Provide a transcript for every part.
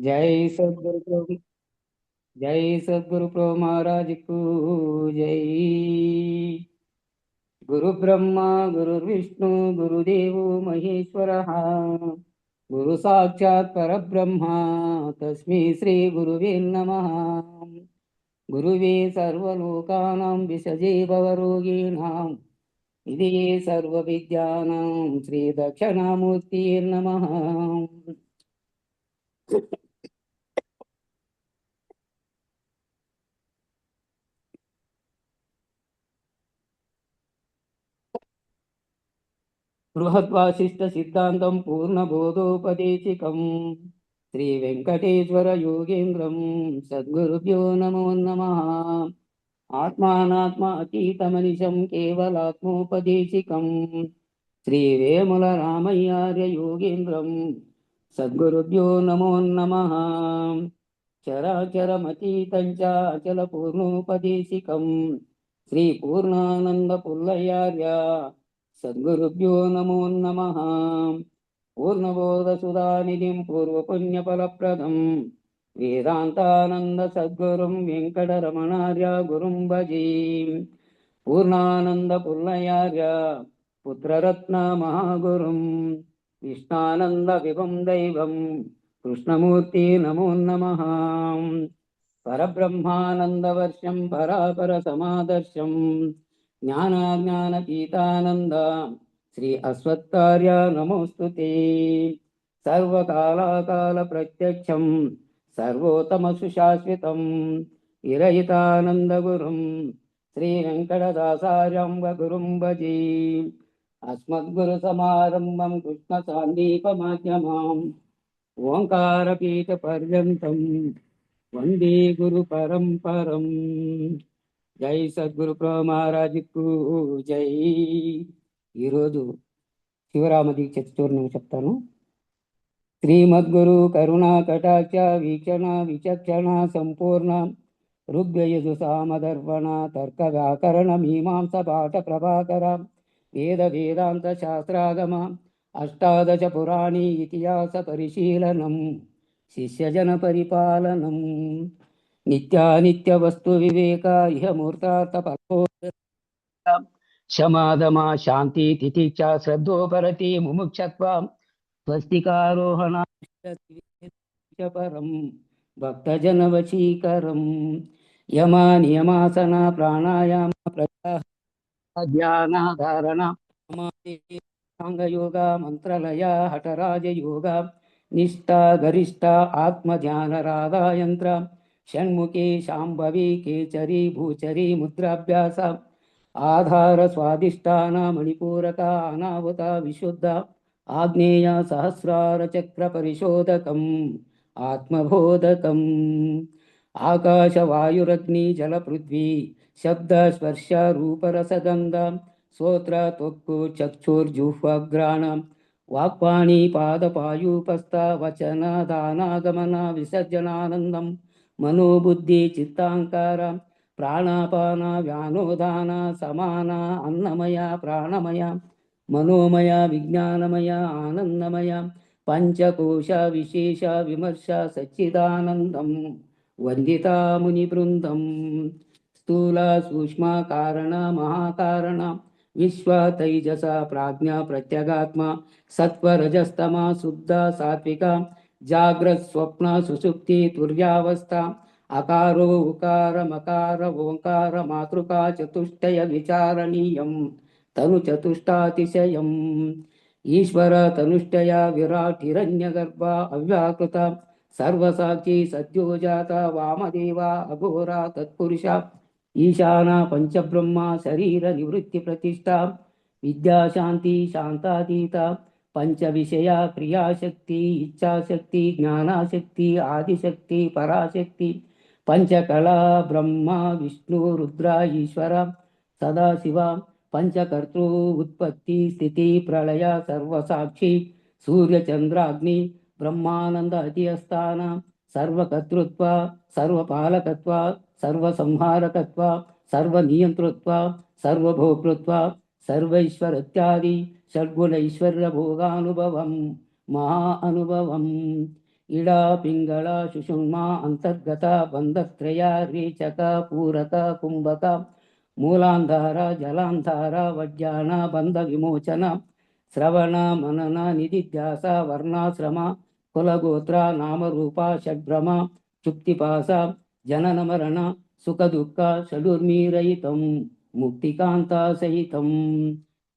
जय सद्गुरु प्रभु। जय सद्गुरु प्रभु महाराज को जय। गुरु ब्रह्मा गुरुर्विष्णु गुरुदेवो महेश्वरः। गुरु साक्षात् परब्रह्मा तस्मै श्री गुरुवे नमः। गुरुवे सर्वलोकानां विषजे भवरोगिणां इति सर्वविद्यानां श्रीदक्षिणामूर्ति नमः। బృహద్వాసిష్ట సిద్ధాంతం పూర్ణబోధోపదేశికం శ్రీ వెంకటేశ్వర యోగేంద్రం సద్గురుభ్యో నమో నమః. ఆత్మానాత్మ అతీతమనిశం కేవలాత్మోపదేశికం శ్రీ వేముల రామయ్యార్య యోగేంద్రం సద్గురుభ్యో నమో నమః. చరాచరమతీతం చ అచల పూర్ణోపదేశికం శ్రీ పూర్ణానంద పుల్లయార్య సద్గురుభ్యో నమో నమః. పూర్ణబోధసుధానిధిం పూర్వపుణ్యఫలప్రదం వేదాంతానంద సద్గురుం వెంకటరమణార్య గురుం భజే. పూర్ణానంద పుల్లయార్య పుత్రరత్న మహాగురుం విష్ణానంద విభం దైవం కృష్ణమూర్తి నమో నమః. పరబ్రహ్మానందవర్షం పరాపర సమాదర్శం జ్ఞానాజ్ఞానతీతానంద శ్రీ అశ్వత్థార్య నమోస్తుతే. సర్వకాలాకాల ప్రత్యక్షం సర్వోత్తమ సుశాశ్వతం విరహితానంద గురుం శ్రీ వెంకటదాసార్యం గురుం భజే. అస్మద్గురు సమారంభం కృష్ణ సాందీపమాధ్యమాం ఓంకారపీఠ పర్యంతం వందే గురు పరంపరం. జై సద్గురు ప్రభు మహారాజుకు జై. ఈరోజు శివరామ దీక్ష చూర్ణం చెప్తాను. శ్రీమద్గురు కరుణా కటాక్ష వీక్షణ విచక్షణ సంపూర్ణ ఋగ్యయజు సామదర్వణ తర్క వ్యాకరణ మీమాంస పాఠ ప్రభాకర వేద వేదాంత శాస్త్రాగమ అష్టాదశ పురాణి ఇతిహాస పరిశీలనం శిష్యజన పరిపాలనం నిత్యానిత్య వస్తు వివేక ఇహ మూర్తార్థ శమాదమా శాంతి తితిక్ష శ్రద్ధోపరతి ముముక్షత్వ స్వస్తికారోహణ పరం భక్తజన వశీకరం యమా నియమాసన ప్రాణాయామ ధ్యానాధారణ సాంగయోగ మంత్రలయ హఠరాజయోగ నిష్ఠా గరిష్ట ఆత్మధ్యాన రాధాయంత్ర షణ్ముఖి శాంభవి కేచరి భూచరి ముద్రాభ్యాస ఆధార స్వాదిష్టాన మణిపూరక అనావత విశుద్ధ ఆగ్నేయ సహస్రార చక్ర పరిశోధకం ఆత్మబోధకం ఆకాశ వాయురగ్ని జల పృథ్వీ శబ్ద స్పర్శ రూపరసగంధ శ్రోత్ర త్వక్కు చక్షుర్జుహ్వఘ్రాణ వాక్పాణి పాదపాయూపస్థ వచన దానాగమన విసర్జనానందం మనోబుద్ధి చిత్తాంకార ప్రాణాపాన వ్యానోదాన సమాన అన్నమయ ప్రాణమయ మనోమయ విజ్ఞానమయ ఆనందమయ పంచకోశ విశేష విమర్శ సచ్చిదానందం వందితా ముని బృందం. స్థూల సూక్ష్మ కారణ మహాకారణ విశ్వ తైజస ప్రాజ్ఞ ప్రత్యగాత్మ సత్వరజస్తమ శుద్ధ సాత్విక జాగ్రత్ స్వప్న సుషుప్తి తుర్యావస్థ అకారో ఉకార మకార ఓంకార మాతృకా చతుష్టయ విచారణీయం తను చతుష్టాతిశయం ఈశ్వర తనుష్టయ విరాట్ హిరణ్యగర్భ అవ్యాకృత సర్వసాక్షి సద్యోజాత వామదేవ అఘోర తత్పురుష ఈశాన పంచబ్రహ్మ శరీర నివృత్తి ప్రతిష్ట విద్యాశాంతి శాంతాతీత పంచ విషయ క్రియాశక్తి ఇచ్ఛాశక్తి జ్ఞానాశక్తి ఆదిశక్తి పరాశక్తి పంచకళా బ్రహ్మ విష్ణు రుద్ర ఈశ్వర సదాశివ పంచకర్తృ ఉత్పత్తి స్థితి ప్రళయ సర్వసాక్షి సూర్యచంద్రాగ్ని బ్రహ్మానంద అధియస్థాన సర్వకర్తృత్వ సర్వపాలకత్వ సర్వసంహారకత్వ సర్వనియంతృత్వ సర్వభోక్తృత్వ సర్వైశ్వరత్యాది షడ్గుణైశ్వర్య భోగానుభవం మహా అనుభవం ఇడా పింగళ సుషుమ్న అంతర్గత బంధత్రయ రేచక పూరక కుంభక మూలాంధార జలాంధార వడ్యాన బంధ విమోచన శ్రవణ మనన నిధిధ్యాస వర్ణాశ్రమ కులగోత్ర నామరూప షడ్భ్రమ చుక్తిపాస జనన మరణ సుఖ దుఃఖ షడుర్మీరయితం ముక్తికాంత సహితం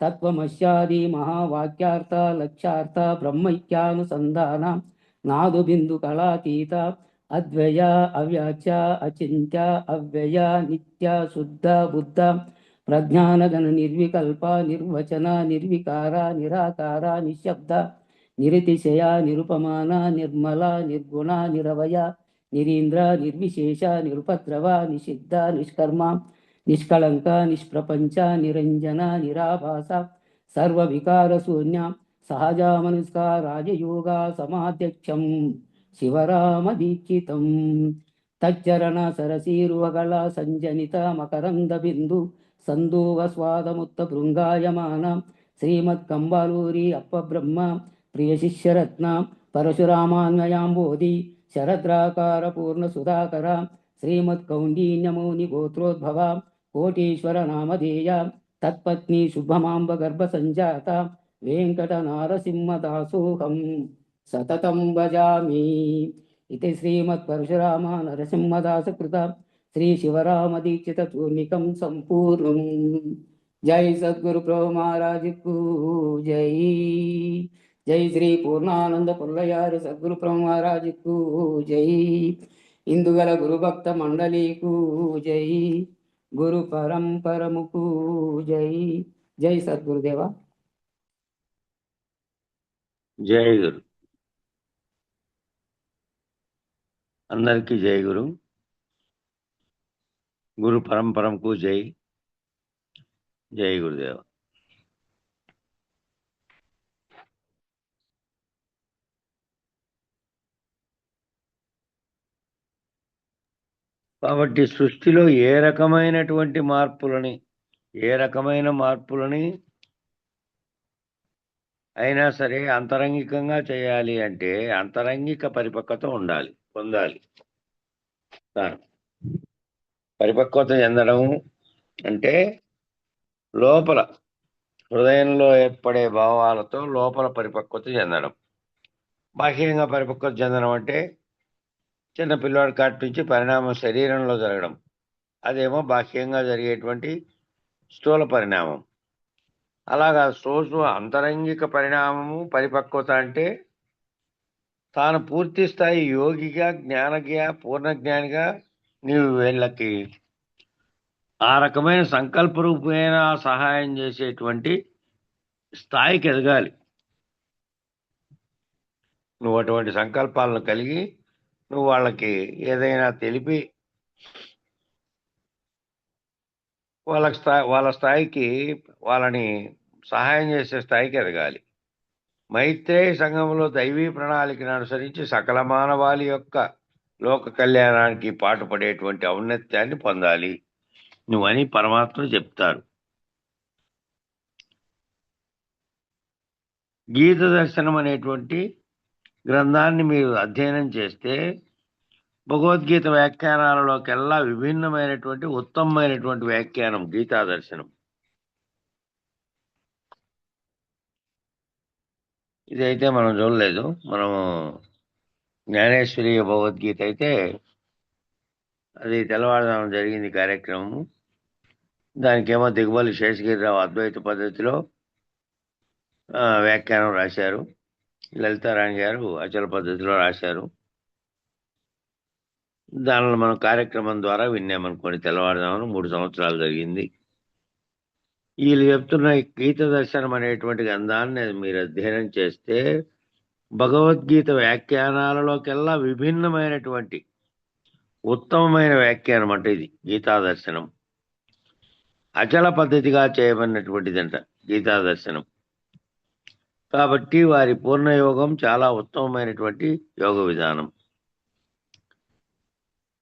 తత్వమస్యాది మహావాక్యార్థ లక్ష్యార్థ బ్రహ్మైక్యానుసంధాన నాదు బిందు కళాతీత అద్వయ అవ్యాచ్య అచింత్య అవ్యయ నిత్య శుద్ధ బుద్ధ ప్రజ్ఞానగణ నిర్వికల్ప నిర్వచన నిర్వికార నిరాకార నిశ్శబ్ద నిరతిశయ నిరుపమాన నిర్మల నిర్గుణ నిరవయ నిరీంద్ర నిర్విశేష నిరుపద్రవ నిషిద్ధ నిష్కర్మ నిష్కళంక నిష్ప్రపంచ నిరంజన నిరాభాస సర్వవికార శూన్య సహజామనుష్క రాజయోగ సమాధ్యక్షం శివరామదీక్షితం తచ్చరణ సరసీరువగళ సంజనిత మకరంద బిందు సందూవ స్వాదముత్త భృంగాయమాన శ్రీమత్ కంబాలూరి అప్పబ్రహ్మ ప్రియ శిష్యరత్న పరశురామాన్వయాంబోధి శరద్రాకార పూర్ణ సుధాకర శ్రీమత్ కౌండిన్యమౌని గోత్రోద్భవ కోటీశ్వర నామధేయ తత్పత్ని శుభమాంబ గర్భ సంజాత వెంకట నారసింహదాసోహం సతతం భజామి. ఇది శ్రీమత్ పరశురామ నరసింహదాస కృత శ్రీ శివరామ దీక్షిత చూర్ణికం సంపూర్ణం. జై సద్గురు ప్రభు మహారాజ్ కు జై. జై శ్రీ పూర్ణానంద పుల్లయారి సద్గురు ప్రభు మహారాజ్ కు జై. ఇందుగల గురు భక్త మండలికు జై. గురు పరంపరముకు జై. జై సద్గురుదేవ. జై గురు. అందరికీ జై గురు. గురు పరంపరంకు జై. జై గురుదేవ. కాబట్టి సృష్టిలో ఏ రకమైన మార్పులని అయినా సరే అంతరంగికంగా చేయాలి అంటే అంతరంగిక పరిపక్వత పొందాలి. పరిపక్వత చెందడం అంటే లోపల హృదయంలో ఏర్పడే భావాలతో లోపల పరిపక్వత చెందడం. బాహ్యంగా పరిపక్వత చెందడం అంటే చిన్న పిల్లవాడి కాటి నుంచి పరిణామం శరీరంలో జరగడం, అదేమో బాహ్యంగా జరిగేటువంటి స్థూల పరిణామం. అలాగా అంతరంగిక పరిణామము పరిపక్వత అంటే తాను పూర్తి స్థాయి యోగిగా జ్ఞానజ్ఞ పూర్ణజ్ఞానిగా నీవు వీళ్ళకి ఆ రకమైన సంకల్ప రూపమైన సహాయం చేసేటువంటి స్థాయికి ఎదగాలి. నువ్వు అటువంటి సంకల్పాలను కలిగి నువ్వు వాళ్ళకి ఏదైనా తెలిపి వాళ్ళ స్థాయికి వాళ్ళని సహాయం చేసే స్థాయికి ఎదగాలి. మైత్రేయ సంఘంలో దైవీ ప్రణాళికను అనుసరించి సకల మానవాళి యొక్క లోక కళ్యాణానికి పాటుపడేటువంటి ఔన్నత్యాన్ని పొందాలి నువ్వని పరమాత్మ చెప్తారు. గీత దర్శనం అనేటువంటి గ్రంథాన్ని మీరు అధ్యయనం చేస్తే భగవద్గీత వ్యాఖ్యానాలలోకెల్లా విభిన్నమైనటువంటి ఉత్తమమైనటువంటి వ్యాఖ్యానం గీతా దర్శనం. ఇదైతే మనం చూడలేదు. మనము జ్ఞానేశ్వరి భగవద్గీత అయితే అది తెల్లవారుజామున జరిగింది కార్యక్రమము. దానికేమో దిగుబలి శేషగిరిరావు అద్వైత పద్ధతిలో వ్యాఖ్యానం రాశారు. లలితారాణి గారు అచల పద్ధతిలో రాశారు. దానిలో మనం కార్యక్రమం ద్వారా విన్నామనుకోండి. తెల్లవారుజామున 3 సంవత్సరాలు జరిగింది. వీళ్ళు చెప్తున్న గీత దర్శనం అనేటువంటి గ్రంథాన్ని మీరు అధ్యయనం చేస్తే భగవద్గీత వ్యాఖ్యానాలలోకెల్లా విభిన్నమైనటువంటి ఉత్తమమైన వ్యాఖ్యానం అంటే ఇది గీతా దర్శనం. అచల పద్ధతిగా చేయబడినటువంటిదంట గీతా దర్శనం. కాబట్టి వారి పూర్ణయోగం చాలా ఉత్తమమైనటువంటి యోగ విధానం.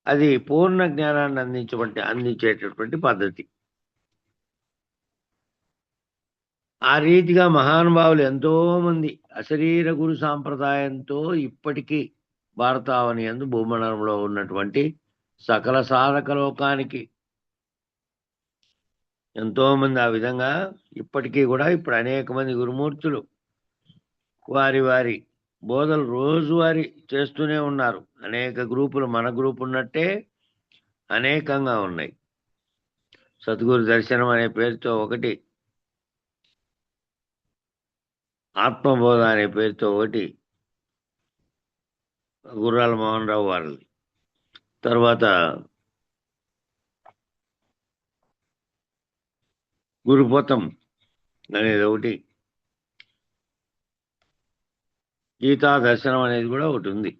అది పూర్ణ జ్ఞానాన్ని అందించేటటువంటి పద్ధతి. ఆ రీతిగా మహానుభావులు ఎంతో మంది అశరీర గురు సాంప్రదాయంతో ఇప్పటికీ భారతావని యందు భూమండలంలో ఉన్నటువంటి సకల సాధక లోకానికి ఎంతో మంది ఆ విధంగా ఇప్పటికీ కూడా ఇప్పుడు అనేక మంది గురుమూర్తులు వారి వారి బోధలు రోజువారీ చేస్తూనే ఉన్నారు. అనేక గ్రూపులు మన గ్రూప్ ఉన్నట్టే అనేకంగా ఉన్నాయి. సద్గురు దర్శనం అనే పేరుతో ఒకటి, ఆత్మబోధ అనే పేరుతో ఒకటి, గుర్రాల మోహన్ రావు వారిది, తర్వాత గురుపోతం అనేది ఒకటి, గీతా దర్శనం అనేది కూడా ఒకటి ఉంది.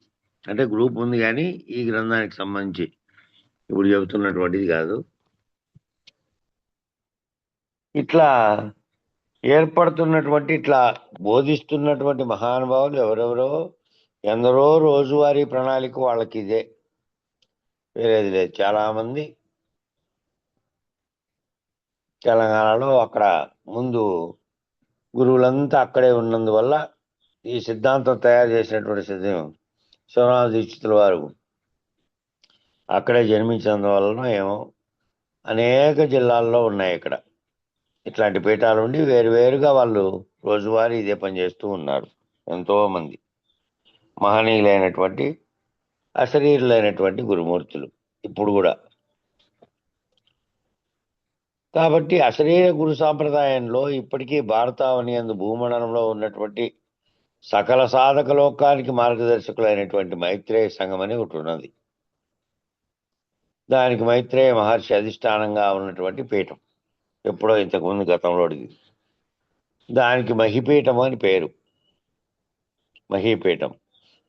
అంటే గ్రూప్ ఉంది కానీ ఈ గ్రంథానికి సంబంధించి ఇప్పుడు చెబుతున్నటువంటిది కాదు. ఇట్లా ఏర్పడుతున్నటువంటి, ఇట్లా బోధిస్తున్నటువంటి మహానుభావులు ఎవరెవరో, ఎందరో రోజువారీ ప్రణాళిక వాళ్ళకి ఇదే, వేరేది లేదు. చాలామంది తెలంగాణలో అక్కడ ముందు గురువులంతా అక్కడే ఉన్నందువల్ల ఈ సిద్ధాంతం తయారు చేసినటువంటి శివనాథ దీక్షితుల వారు అక్కడే జన్మించినందువలన ఏమో అనేక జిల్లాల్లో ఉన్నాయి ఇక్కడ ఇట్లాంటి పీఠాలు ఉండి వేరువేరుగా వాళ్ళు రోజువారీ ఇదే పని చేస్తూ ఉన్నారు. ఎంతో మంది మహనీయులైనటువంటి అశరీరులైనటువంటి గురుమూర్తులు ఇప్పుడు కూడా. కాబట్టి అశరీర గురు సాంప్రదాయంలో ఇప్పటికీ భారతావని యందు భూమండలంలో ఉన్నటువంటి సకల సాధక లోకానికి మార్గదర్శకులైనటువంటి మైత్రేయ సంఘం అని ఒకటి ఉన్నది. దానికి మైత్రేయ మహర్షి అధిష్టానంగా ఉన్నటువంటి పీఠం, ఎప్పుడో ఇంతకుముందు గతంలోది. దానికి మహిపీఠం అని పేరు. మహీపీఠం.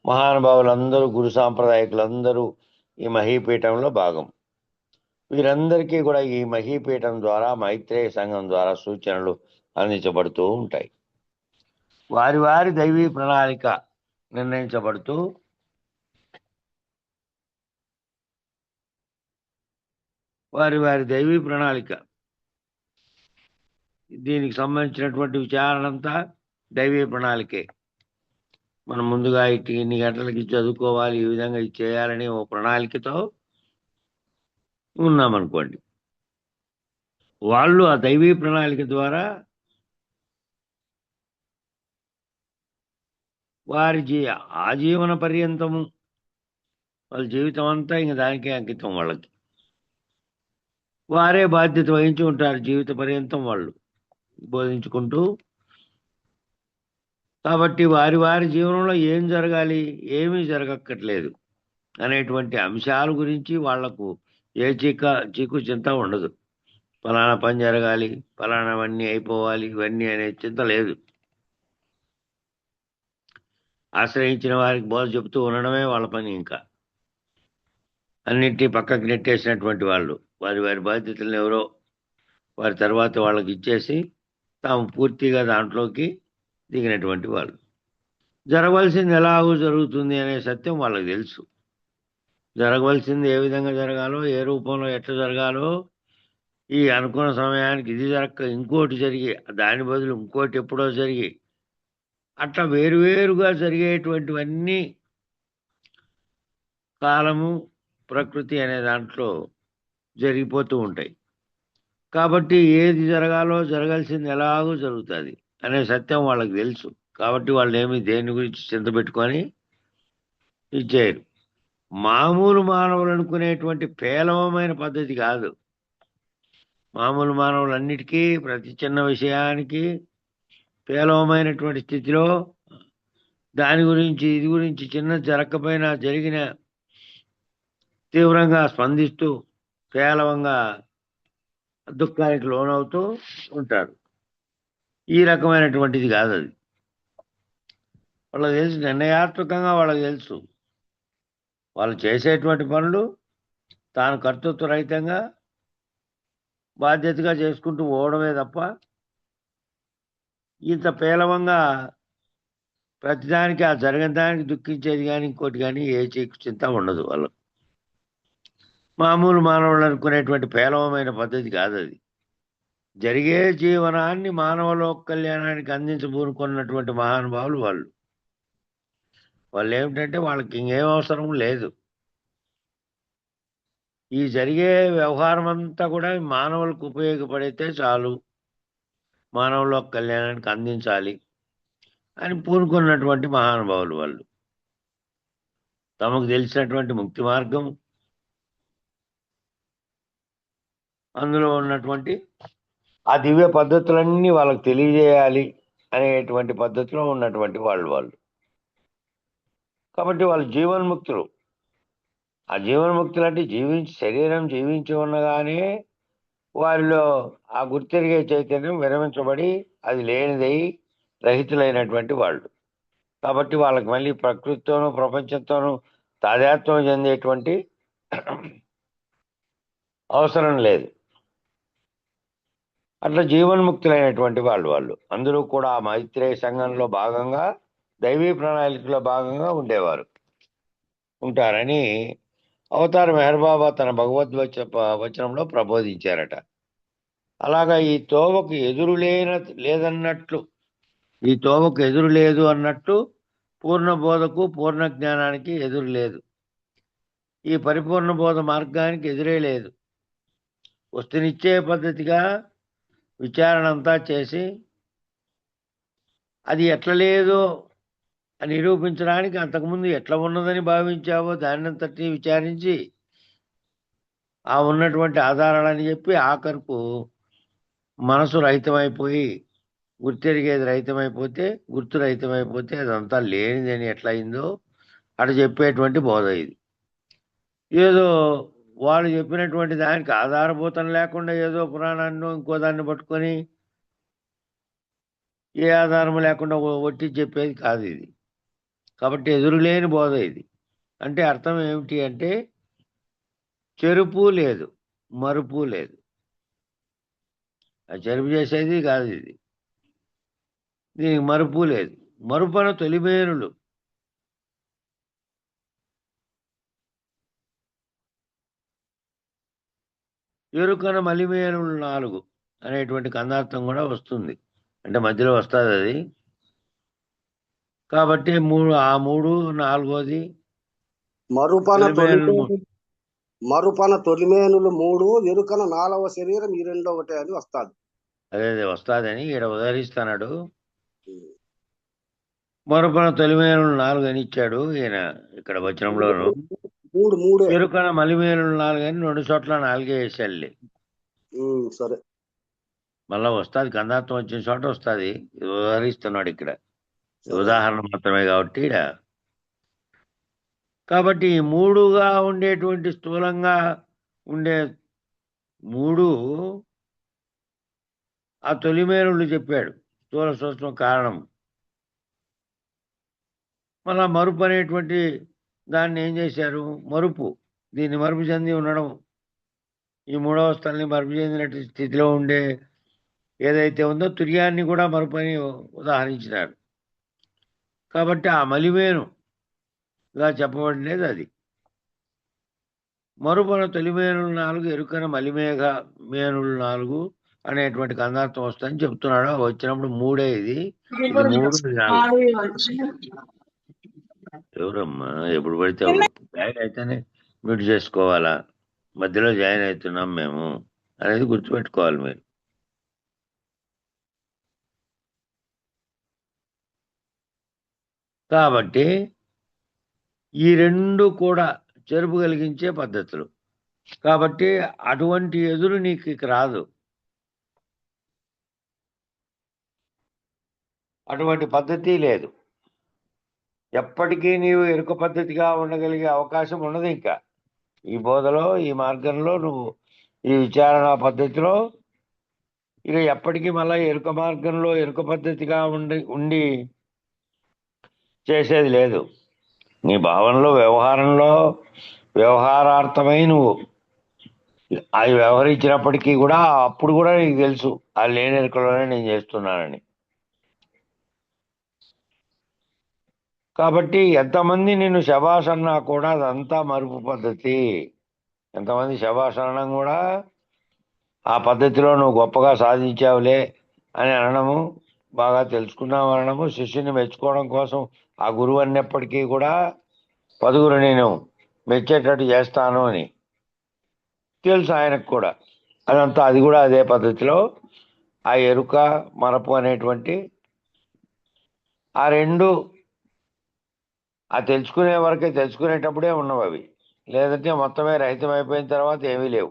మహానుభావులందరూ, గురు సాంప్రదాయకులందరూ ఈ మహీపీఠంలో భాగం. వీరందరికీ కూడా ఈ మహీపీఠం ద్వారా, మైత్రేయ సంఘం ద్వారా సూచనలు అందించబడుతూ ఉంటాయి. వారి వారి దైవీ ప్రణాళిక నిర్ణయించబడుతూ వారి వారి దైవీ ప్రణాళిక, దీనికి సంబంధించినటువంటి విచారణ అంతా దైవీ ప్రణాళికే. మనం ముందుగా ఇన్ని గంటలకి చదువుకోవాలి, ఈ విధంగా ఇది చేయాలని ఓ ప్రణాళికతో ఉన్నామనుకోండి. వాళ్ళు ఆ దైవీ ప్రణాళిక ద్వారా వారి ఆజీవన పర్యంతము, వాళ్ళ జీవితం అంతా ఇంక దానికే అంకితం. వాళ్ళకి వారే బాధ్యత వహించి ఉంటారు జీవిత పర్యంతం వాళ్ళు బోధించుకుంటూ. కాబట్టి వారి వారి జీవనంలో ఏం జరగాలి, ఏమీ జరగక్కర్లేదు అనేటువంటి అంశాల గురించి వాళ్లకు ఏ చీకు చింత ఉండదు. ఫలానా పని జరగాలి, ఫలానావన్నీ అయిపోవాలి, ఇవన్నీ అనే చింత లేదు. ఆశ్రయించిన వారికి బోధ చెబుతూ ఉండడమే వాళ్ళ పని. ఇంకా అన్నింటినీ పక్కకి నెట్టేసినటువంటి వాళ్ళు వారి వారి బాధ్యతలను ఎవరో వారి తర్వాత వాళ్ళకి ఇచ్చేసి తాము పూర్తిగా దాంట్లోకి దిగినటువంటి వాళ్ళు. జరగవలసింది ఎలాగో జరుగుతుంది అనే సత్యం వాళ్ళకి తెలుసు. జరగవలసింది ఏ విధంగా జరగాలో, ఏ రూపంలో ఎట్లా జరగాలో, ఈ అనుకున్న సమయానికి ఇది జరగక ఇంకోటి జరిగి, దాని బదులు ఇంకోటి ఎప్పుడో జరిగి, అట్లా వేరువేరుగా జరిగేటువంటివన్నీ కాలము, ప్రకృతి అనే దాంట్లో జరిగిపోతూ ఉంటాయి. కాబట్టి ఏది జరగాలో, జరగాల్సింది ఎలాగో జరుగుతుంది అనే సత్యం వాళ్ళకి తెలుసు. కాబట్టి వాళ్ళు ఏమి దేని గురించి చింత పెట్టుకొని ఇచ్చేయరు. మామూలు మానవులు అనుకునేటువంటి పేలవమైన పద్ధతి కాదు. మామూలు మానవులన్నిటికీ ప్రతి చిన్న విషయానికి పేలవమైనటువంటి స్థితిలో దాని గురించి, ఇది గురించి చిన్న జరగకపోయినా జరిగిన తీవ్రంగా స్పందిస్తూ పేలవంగా దుఃఖానికి లోనవుతూ ఉంటారు. ఈ రకమైనటువంటిది కాదు అది. వాళ్ళకి తెలుసు, నిర్ణయాత్మకంగా వాళ్ళకి తెలుసు. వాళ్ళు చేసేటువంటి పనులు తాను కర్తృత్వ రహితంగా బాధ్యతగా చేసుకుంటూ పోవడమే తప్ప ఇంత పేలవంగా ప్రతిదానికి, ఆ జరిగిన దానికి దుఃఖించేది కానీ ఇంకోటి కానీ ఏ చింత ఉండదు వాళ్ళకు. మామూలు మానవులు అనుకునేటువంటి పేలవమైన పద్ధతి కాదు అది. జరిగే జీవనాన్ని మానవ లోక కళ్యాణానికి అందించబూనుకున్నటువంటి మహానుభావులు వాళ్ళు. వాళ్ళు ఏమిటంటే వాళ్ళకి ఇంకేం అవసరం లేదు. ఈ జరిగే వ్యవహారం అంతా కూడా మానవులకు ఉపయోగపడితే చాలు, మానవుల కళ్యాణానికి అందించాలి అని పూనుకున్నటువంటి మహానుభావులు వాళ్ళు. తమకు తెలిసినటువంటి ముక్తి మార్గం, అందులో ఉన్నటువంటి ఆ దివ్య పద్ధతులన్నీ వాళ్ళకి తెలియజేయాలి అనేటువంటి పద్ధతిలో ఉన్నటువంటి వాళ్ళు. కాబట్టి వాళ్ళు జీవన్ముక్తులు. ఆ జీవన్ముక్తులు అంటే శరీరం జీవించి ఉండగానే వారిలో ఆ గుర్తెరిగే చైతన్యం విరమించబడి అది లేనిదై రహితులైనటువంటి వాళ్ళు. కాబట్టి వాళ్ళకి మళ్ళీ ప్రకృతితోనూ ప్రపంచంతోనూ తాదాత్మ్యం చెందేటువంటి అవసరం లేదు. అట్లా జీవన్ముక్తులైనటువంటి వాళ్ళు అందరూ కూడా ఆ మైత్రేయ సంఘంలో భాగంగా, దైవీ ప్రణాళికలో భాగంగా ఉంటారని అవతార మెహర్ బాబా తన వచనంలో ప్రబోధించారట. అలాగా ఈ తోవకు ఎదురు లేదు అన్నట్లు పూర్ణ బోధకు, పూర్ణ జ్ఞానానికి ఎదురు లేదు. ఈ పరిపూర్ణ బోధ మార్గానికి ఎదురే లేదు. వస్తునిచ్చే పద్ధతిగా విచారణ అంతా చేసి అది ఎట్లా లేదో అని నిరూపించడానికి అంతకుముందు ఎట్లా ఉన్నదని భావించావో దాన్నంతటి విచారించి ఆ ఉన్నటువంటి ఆధారాలని చెప్పి ఆఖరుకు మనసు రహితమైపోయి, గుర్తెరిగేది రహితమైపోతే, గుర్తు రహితమైపోతే అదంతా లేనిదని ఎట్లా అయిందో అటు చెప్పేటువంటి బోధ ఇది. ఏదో వాళ్ళు చెప్పినటువంటి దానికి ఆధారభూతం లేకుండా ఏదో పురాణాన్ని ఇంకో దాన్ని పట్టుకొని ఏ ఆధారం లేకుండా ఒట్టి చెప్పేది కాదు ఇది. కాబట్టి ఎదురులేని బోధ ఇది. అంటే అర్థం ఏమిటి అంటే చెరుపు లేదు, మరుపు లేదు. చెరుపు చేసేది కాదు ఇది. దీనికి మరుపు లేదు. మరుపన తొలిమేనులు ఎరుకన మలిమేనులు 4 అనేటువంటి కందార్థం కూడా వస్తుంది. అంటే మధ్యలో వస్తుంది అది. కాబట్టి 3, 4వది మరుపన తొలిమేనులు 3, ఎరుకన 4వ శరీరం ఈ 2 అని వస్తాది. అదే వస్తాదని ఈడ ఉదహరిస్తున్నాడు. మరుపన తొలిమేనులు 4 అని ఇచ్చాడు ఈయన ఇక్కడ వచనంలోను. 3 ఎరుకన మలిమేనులు 4 అని 2 చోట్ల 4 వేసాడులే. సరే, మళ్ళా వస్తుంది, కందార్థం వచ్చిన చోట వస్తుంది. ఉదహరిస్తున్నాడు ఇక్కడ, ఉదాహరణ మాత్రమే కాబట్టి. కాబట్టి 3గా ఉండేటువంటి స్థూలంగా ఉండే 3 ఆ తొలిమేనులు చెప్పాడు, స్థూల సూక్ష్మ కారణం. మళ్ళా మరుపు అనేటువంటి దాన్ని ఏం చేశారు? మరుపు, దీన్ని మరుపు చెంది ఉండడం, ఈ 3వ స్థలాన్ని మరుపు చెందినట్టు స్థితిలో ఉండే ఏదైతే ఉందో తుర్యాన్ని కూడా మరుపు అని ఉదాహరించినారు. కాబట్టి ఆ మలిమేనుగా చెప్పబడినది అది. మరుపన తొలిమేనులు 4, ఎరుకన మేనులు 4 అనేటువంటి కందార్థం వస్తుందని చెప్తున్నాడు. వచ్చినప్పుడు 3 ఇది 3, 4. ఎవరమ్మా ఎప్పుడు పడితే జాయిన్ అయితేనే మ్యూట్ చేసుకోవాలా, మధ్యలో జాయిన్ అవుతున్నాం మేము అనేది గుర్తుపెట్టుకోవాలి మీరు. కాబట్టి ఈ 2 కూడా చెరుపు కలిగించే పద్ధతులు. కాబట్టి అటువంటి ఎదురు నీకు ఇక రాదు. అటువంటి పద్ధతి లేదు. ఎప్పటికీ నీవు ఎరుక పద్ధతిగా ఉండగలిగే అవకాశం ఉండదు. ఇంకా ఈ బోధలో, ఈ మార్గంలో, నువ్వు ఈ విచారణ పద్ధతిలో ఇక ఎప్పటికీ మళ్ళీ ఎరుక మార్గంలో ఎరుక పద్ధతిగా ఉండి చేసేది లేదు. నీ భావనలో, వ్యవహారార్థమై నువ్వు అది వ్యవహరించినప్పటికీ కూడా అప్పుడు కూడా నీకు తెలుసు ఆ లేని ఎరుకలోనే నేను చేస్తున్నానని. కాబట్టి ఎంతమంది నిన్ను శబాష్ అన్నా కూడా అదంతా మరుపు పద్ధతి. ఎంతమంది శబాష్ అనడం కూడా ఆ పద్ధతిలో నువ్వు గొప్పగా సాధించావులే అని అనడము, బాగా తెలుసుకున్నావు అనడము, శిష్యుని మెచ్చుకోవడం కోసం ఆ గురువు అన్నప్పటికీ కూడా పదుగురు నేను మెచ్చేటట్టు చేస్తాను అని తెలుసు ఆయనకు కూడా. అదంతా అది కూడా అదే పద్ధతిలో ఆ ఎరుక మరపు అనేటువంటి ఆ రెండు ఆ తెలుసుకునే వరకే, తెలుసుకునేటప్పుడే ఉన్నవి అవి. లేదంటే మొత్తమే రహితం అయిపోయిన తర్వాత ఏమీ లేవు.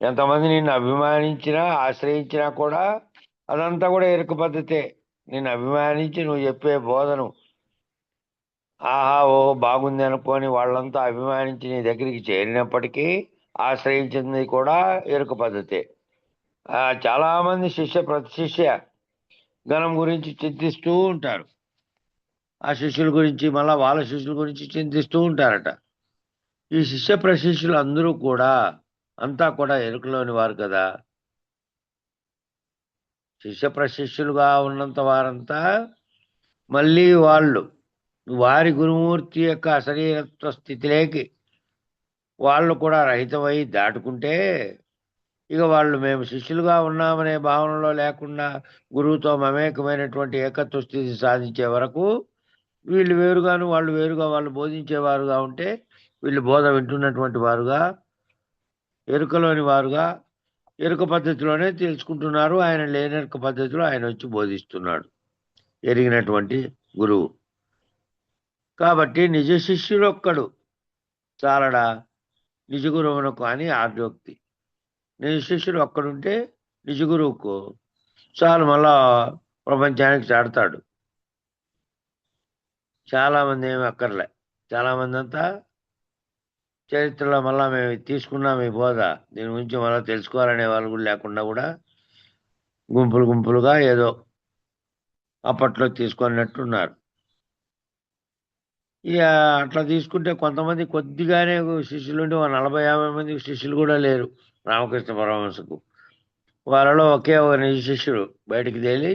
ఎంతమంది నిన్ను అభిమానించినా ఆశ్రయించినా కూడా అదంతా కూడా ఎరుక పద్ధతే. నిన్ను అభిమానించి నువ్వు చెప్పే బోధను ఆహా ఓ బాగుంది అనుకొని వాళ్ళంతా అభిమానించి నీ దగ్గరికి చేరినప్పటికీ ఆశ్రయించింది కూడా ఎరుక పద్ధతే. చాలా మంది ప్రతి శిష్య గణం గురించి చింతిస్తూ ఉంటారు. ఆ శిష్యుల గురించి మళ్ళా వాళ్ళ శిష్యుల గురించి చింతిస్తూ ఉంటారట. ఈ శిష్య ప్రశిష్యులు అందరూ కూడా అంతా కూడా ఎరుకలోని వారు కదా. శిష్య ప్రశిష్యులుగా ఉన్నంత వారంతా మళ్ళీ వాళ్ళు వారి గురుమూర్తి యొక్క అశరీరత్వ స్థితిలోకి వాళ్ళు కూడా రహితమై దాటుకుంటే ఇక వాళ్ళు మేము శిష్యులుగా ఉన్నామనే భావనలో లేకుండా గురువుతో మమేకమైనటువంటి ఏకత్వ స్థితి సాధించే వరకు వీళ్ళు వేరుగాను వాళ్ళు వేరుగా, వాళ్ళు బోధించేవారుగా ఉంటే వీళ్ళు బోధ వింటున్నటువంటి వారుగా, ఎరుకలోని వారుగా, ఎరుక పద్ధతిలోనే తెలుసుకుంటున్నారు. ఆయన లేనెరుక పద్ధతిలో ఆయన వచ్చి బోధిస్తున్నాడు ఎరిగినటువంటి గురువు. కాబట్టి నిజ శిష్యుడొక్కడు చాలడా నిజ గురువునకు అని ఆర్యోక్తి. నిజ శిష్యుడు ఒక్కడుంటే నిజ గురువుకు చాలు, మళ్ళా ప్రపంచానికి చాడతాడు. చాలామంది ఏమి అక్కర్లే. చాలామంది అంతా చరిత్రలో మళ్ళా మేము తీసుకున్నాం ఈ బోధ, దీని గురించి మళ్ళీ తెలుసుకోవాలనే వాళ్ళు కూడా లేకుండా కూడా గుంపులు గుంపులుగా ఏదో అప్పట్లో తీసుకున్నట్టున్నారు. ఇక అట్లా తీసుకుంటే కొంతమంది కొద్దిగానే శిష్యులు ఉంటే 40-50 మంది శిష్యులు కూడా లేరు రామకృష్ణ పరమహంసకు. వాళ్ళలో ఒకే ఒక నిజ శిష్యుడు బయటికి తేలి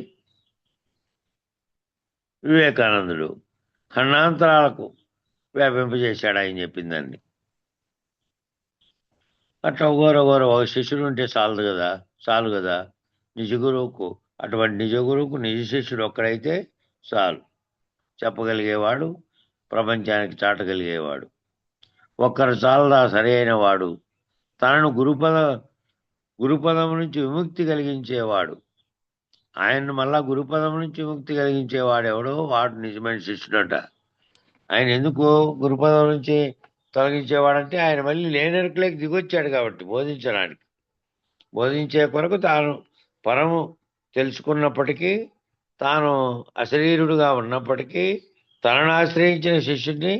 వివేకానందుడు ఖండాంతరాలకు వ్యాపింపజేశాడు ఆయన చెప్పిందాన్ని. అట్లా ఒకరు ఒక శిష్యుడు ఉంటే చాలు కదా నిజ గురువుకు. అటువంటి నిజ గురువుకు నిజ శిష్యుడు ఒక్కడైతే చాలు, చెప్పగలిగేవాడు, ప్రపంచానికి చాటగలిగేవాడు. ఒక్కరు చాలదా సరి అయిన వాడు, తనను గురుపదం నుంచి విముక్తి కలిగించేవాడు. ఆయన్ను మళ్ళా గురుపదం నుంచి విముక్తి కలిగించేవాడు ఎవడో వాడు నిజమైన శిష్యుడట. ఆయన ఎందుకు గురుపదం నుంచి తొలగించేవాడంటే ఆయన మళ్ళీ లేనెరుకలేకి దిగొచ్చాడు కాబట్టి బోధించడానికి. బోధించే కొరకు తాను పరము తెలుసుకున్నప్పటికీ, తాను అశరీరుడుగా ఉన్నప్పటికీ తనను ఆశ్రయించిన శిష్యుడిని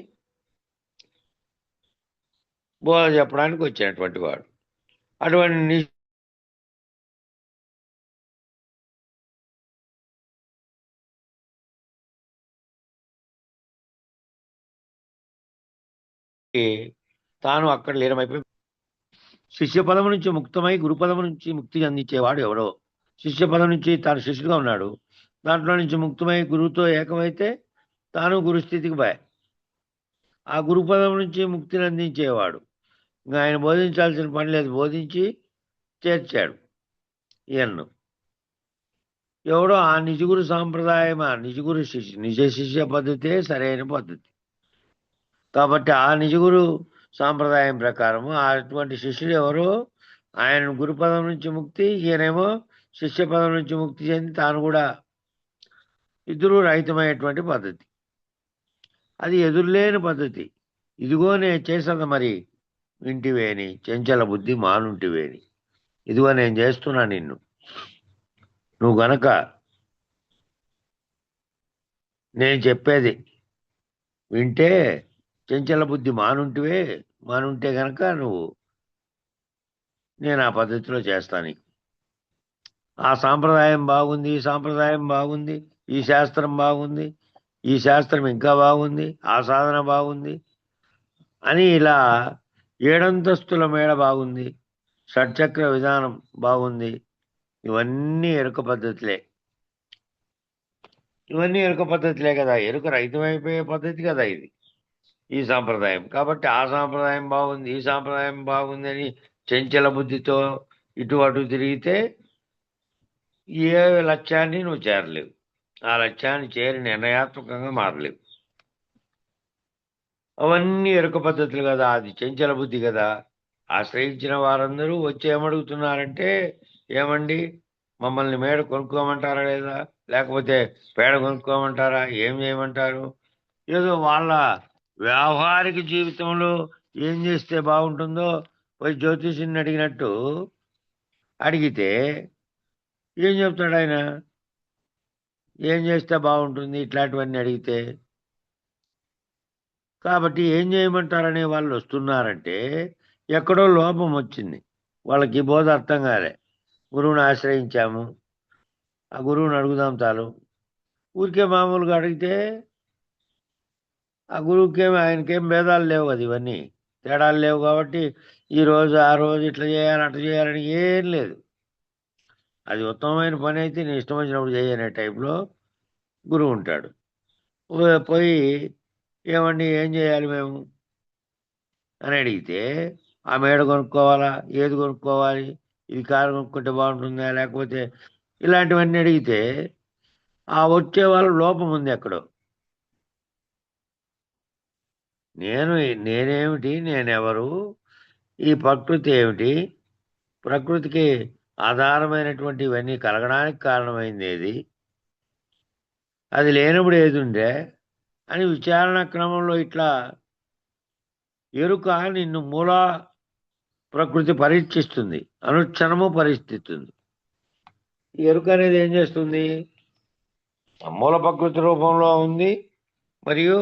బోధ చెప్పడానికి వచ్చినటువంటి వాడు. అటువంటి తాను అక్కడ లీనమైపోయి శిష్య పదము నుంచి ముక్తమై గురుపదము నుంచి ముక్తి అందించేవాడు ఎవడో. శిష్య పదం నుంచి తాను శిష్యుడుగా ఉన్నాడు, దాంట్లో నుంచి ముక్తమై గురువుతో ఏకమైతే తాను గురుస్థితికి పోయా. ఆ గురుపదం నుంచి ముక్తిని అందించేవాడు. ఇంకా ఆయన బోధించాల్సిన పని లేదు, బోధించి చేర్చాడు ఈయన్ను. ఎవడో ఆ నిజగురు సాంప్రదాయం, ఆ నిజ శిష్య పద్ధతే సరైన పద్ధతి. కాబట్టి ఆ నిజగురు సాంప్రదాయం ప్రకారము అటువంటి శిష్యుడు ఎవరో ఆయన గురుపదం నుంచి ముక్తి, ఈయనేమో శిష్య పదం నుంచి ముక్తి చెంది తాను కూడా ఇద్దరు రహితమైనటువంటి పద్ధతి. అది ఎదురులేని పద్ధతి. ఇదిగో నేను చేసేది మరి వింటివేని చెంచల బుద్ధి మానుంటివేని. ఇదిగో నేను చేస్తున్నా నిన్ను, నువ్వు గనక నేను చెప్పేది వింటే చెంచల బుద్ధి మానుంటే గనక నేను ఆ పద్ధతిలో చేస్తాను. ఆ సాంప్రదాయం బాగుంది, ఈ సాంప్రదాయం బాగుంది, ఈ శాస్త్రం బాగుంది, ఈ శాస్త్రం ఇంకా బాగుంది, ఆ సాధన బాగుంది అని ఇలా 7 అంతస్తుల మేడ బాగుంది, షట్చక్ర విధానం బాగుంది, ఇవన్నీ ఎరుక పద్ధతులే. కదా, ఎరుక రహితమైపోయే పద్ధతి కదా ఇది, ఈ సాంప్రదాయం. కాబట్టి ఆ సాంప్రదాయం బాగుంది, ఈ సాంప్రదాయం బాగుంది అని చెంచల బుద్ధితో ఇటు అటు తిరిగితే ఏ లక్ష్యాన్ని నువ్వు చేరలేవు. ఆ లక్ష్యాన్ని చేరి నిర్ణయాత్మకంగా మారలేవు. అవన్నీ ఎరుక పద్ధతులు కదా, అది చెంచల బుద్ధి కదా. ఆశ్రయించిన వారందరూ వచ్చి ఏమడుగుతున్నారంటే, ఏమండి మమ్మల్ని మేడ కొనుక్కోమంటారా లేదా, లేకపోతే పేడ కొనుక్కోమంటారా, ఏం చేయమంటారు? ఏదో వాళ్ళ వ్యావహారిక జీవితంలో ఏం చేస్తే బాగుంటుందో పోయి జ్యోతిషుని అడిగినట్టు అడిగితే ఏం చెప్తాడు ఆయన? ఏం చేస్తే బాగుంటుంది ఇట్లాంటివన్నీ అడిగితే? కాబట్టి ఏం చేయమంటారనే వాళ్ళు వస్తున్నారంటే ఎక్కడో లోపం వచ్చింది, వాళ్ళకి ఈ బోధ అర్థం కాలే. గురువుని ఆశ్రయించాము, ఆ గురువుని అడుగుదాం చాలు. ఊరికే మామూలుగా అడిగితే ఆ గురువుకేమి ఆయనకేం భేదాలు లేవు కదా, ఇవన్నీ తేడాలు లేవు. కాబట్టి ఈ రోజు ఆ రోజు ఇట్లా చేయాలి అట్లా చేయాలని ఏం లేదు. అది ఉత్తమమైన పని అయితే నీ ఇష్టం వచ్చినప్పుడు చేయనే టైప్లో గురువు ఉంటాడు. పోయి ఏమండి ఏం చేయాలి మేము అని అడిగితే, ఆ మేడ కొనుక్కోవాలా, ఏది కొనుక్కోవాలి, ఇది కారు కొనుక్కుంటే బాగుంటుందా, లేకపోతే ఇలాంటివన్నీ అడిగితే ఆ వచ్చే వాళ్ళ లోపం ఉంది ఎక్కడో. నేనేమిటి, నేనెవరు, ఈ ప్రకృతి ఏమిటి, ప్రకృతికి ఆధారమైనటువంటి ఇవన్నీ కలగడానికి కారణమైంది ఏది, అది లేనప్పుడు ఏది ఉండే అని విచారణ క్రమంలో ఇట్లా ఎరుక నిన్ను మూల ప్రకృతి పరీక్షిస్తుంది, అనుక్షణము పరిస్థితుంది. ఈ ఎరుక అనేది ఏం చేస్తుంది? మూల ప్రకృతి రూపంలో ఉంది, మరియు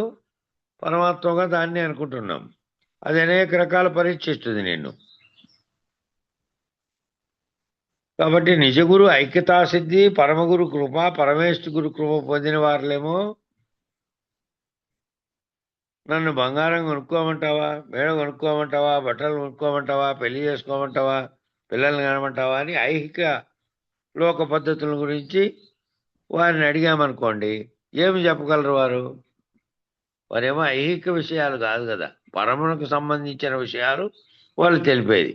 పరమాత్మగా దాన్ని అనుకుంటున్నాం. అది అనేక రకాల పరీక్షిస్తుంది నిన్ను. కాబట్టి నిజగురు ఐక్యతా సిద్ధి, పరమగురు కృప, పరమేష్ఠి గురు కృప పొందిన వారులేమో నన్ను బంగారం కొనుక్కోమంటావా, మేడ కొనుక్కోమంటావా, బట్టలు కొనుక్కోమంటావా, పెళ్లి చేసుకోమంటావా, పిల్లల్ని కనమంటావా అని ఐహిక లోక పద్ధతుల గురించి వారిని అడిగామనుకోండి, ఏమి చెప్పగలరు వారు? వారేమో ఐహిక విషయాలు కాదు కదా, పరమునకు సంబంధించిన విషయాలు వాళ్ళు తెలిపేది.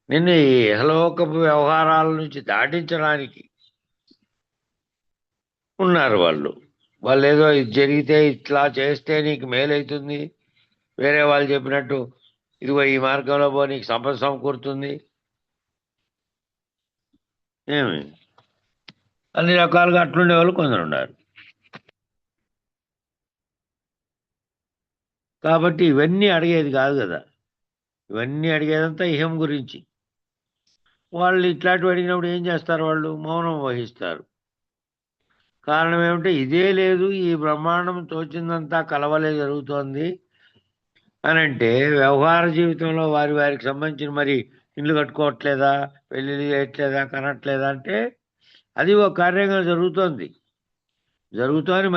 నిన్ను ఈ ఇహలోకపు వ్యవహారాల నుంచి దాటించడానికి ఉన్నారు వాళ్ళు. వాళ్ళు ఏదో ఇది జరిగితే ఇట్లా చేస్తే నీకు మేలవుతుంది, వేరే వాళ్ళు చెప్పినట్టు ఇదిగో ఈ మార్గంలో పో నీకు సంపద సమకూరుతుంది, ఏమి అన్ని రకాలుగా అట్లుండే వాళ్ళు కొందరు ఉన్నారు. కాబట్టి ఇవన్నీ అడిగేది కాదు కదా, ఇవన్నీ అడిగేదంతా ఇహం గురించి. వాళ్ళు ఇట్లాంటివి అడిగినప్పుడు ఏం చేస్తారు? వాళ్ళు మౌనం వహిస్తారు. కారణం ఏమిటంటే ఇదే లేదు, ఈ బ్రహ్మాండం తోచిందంతా కలవలే జరుగుతోంది అని అంటే, వ్యవహార జీవితంలో వారి వారికి సంబంధించిన మరి ఇల్లు కట్టుకోవట్లేదా, పెళ్ళిళ్ళు చేయట్లేదా, కనట్లేదా అంటే అది ఒక కార్యంగా జరుగుతోంది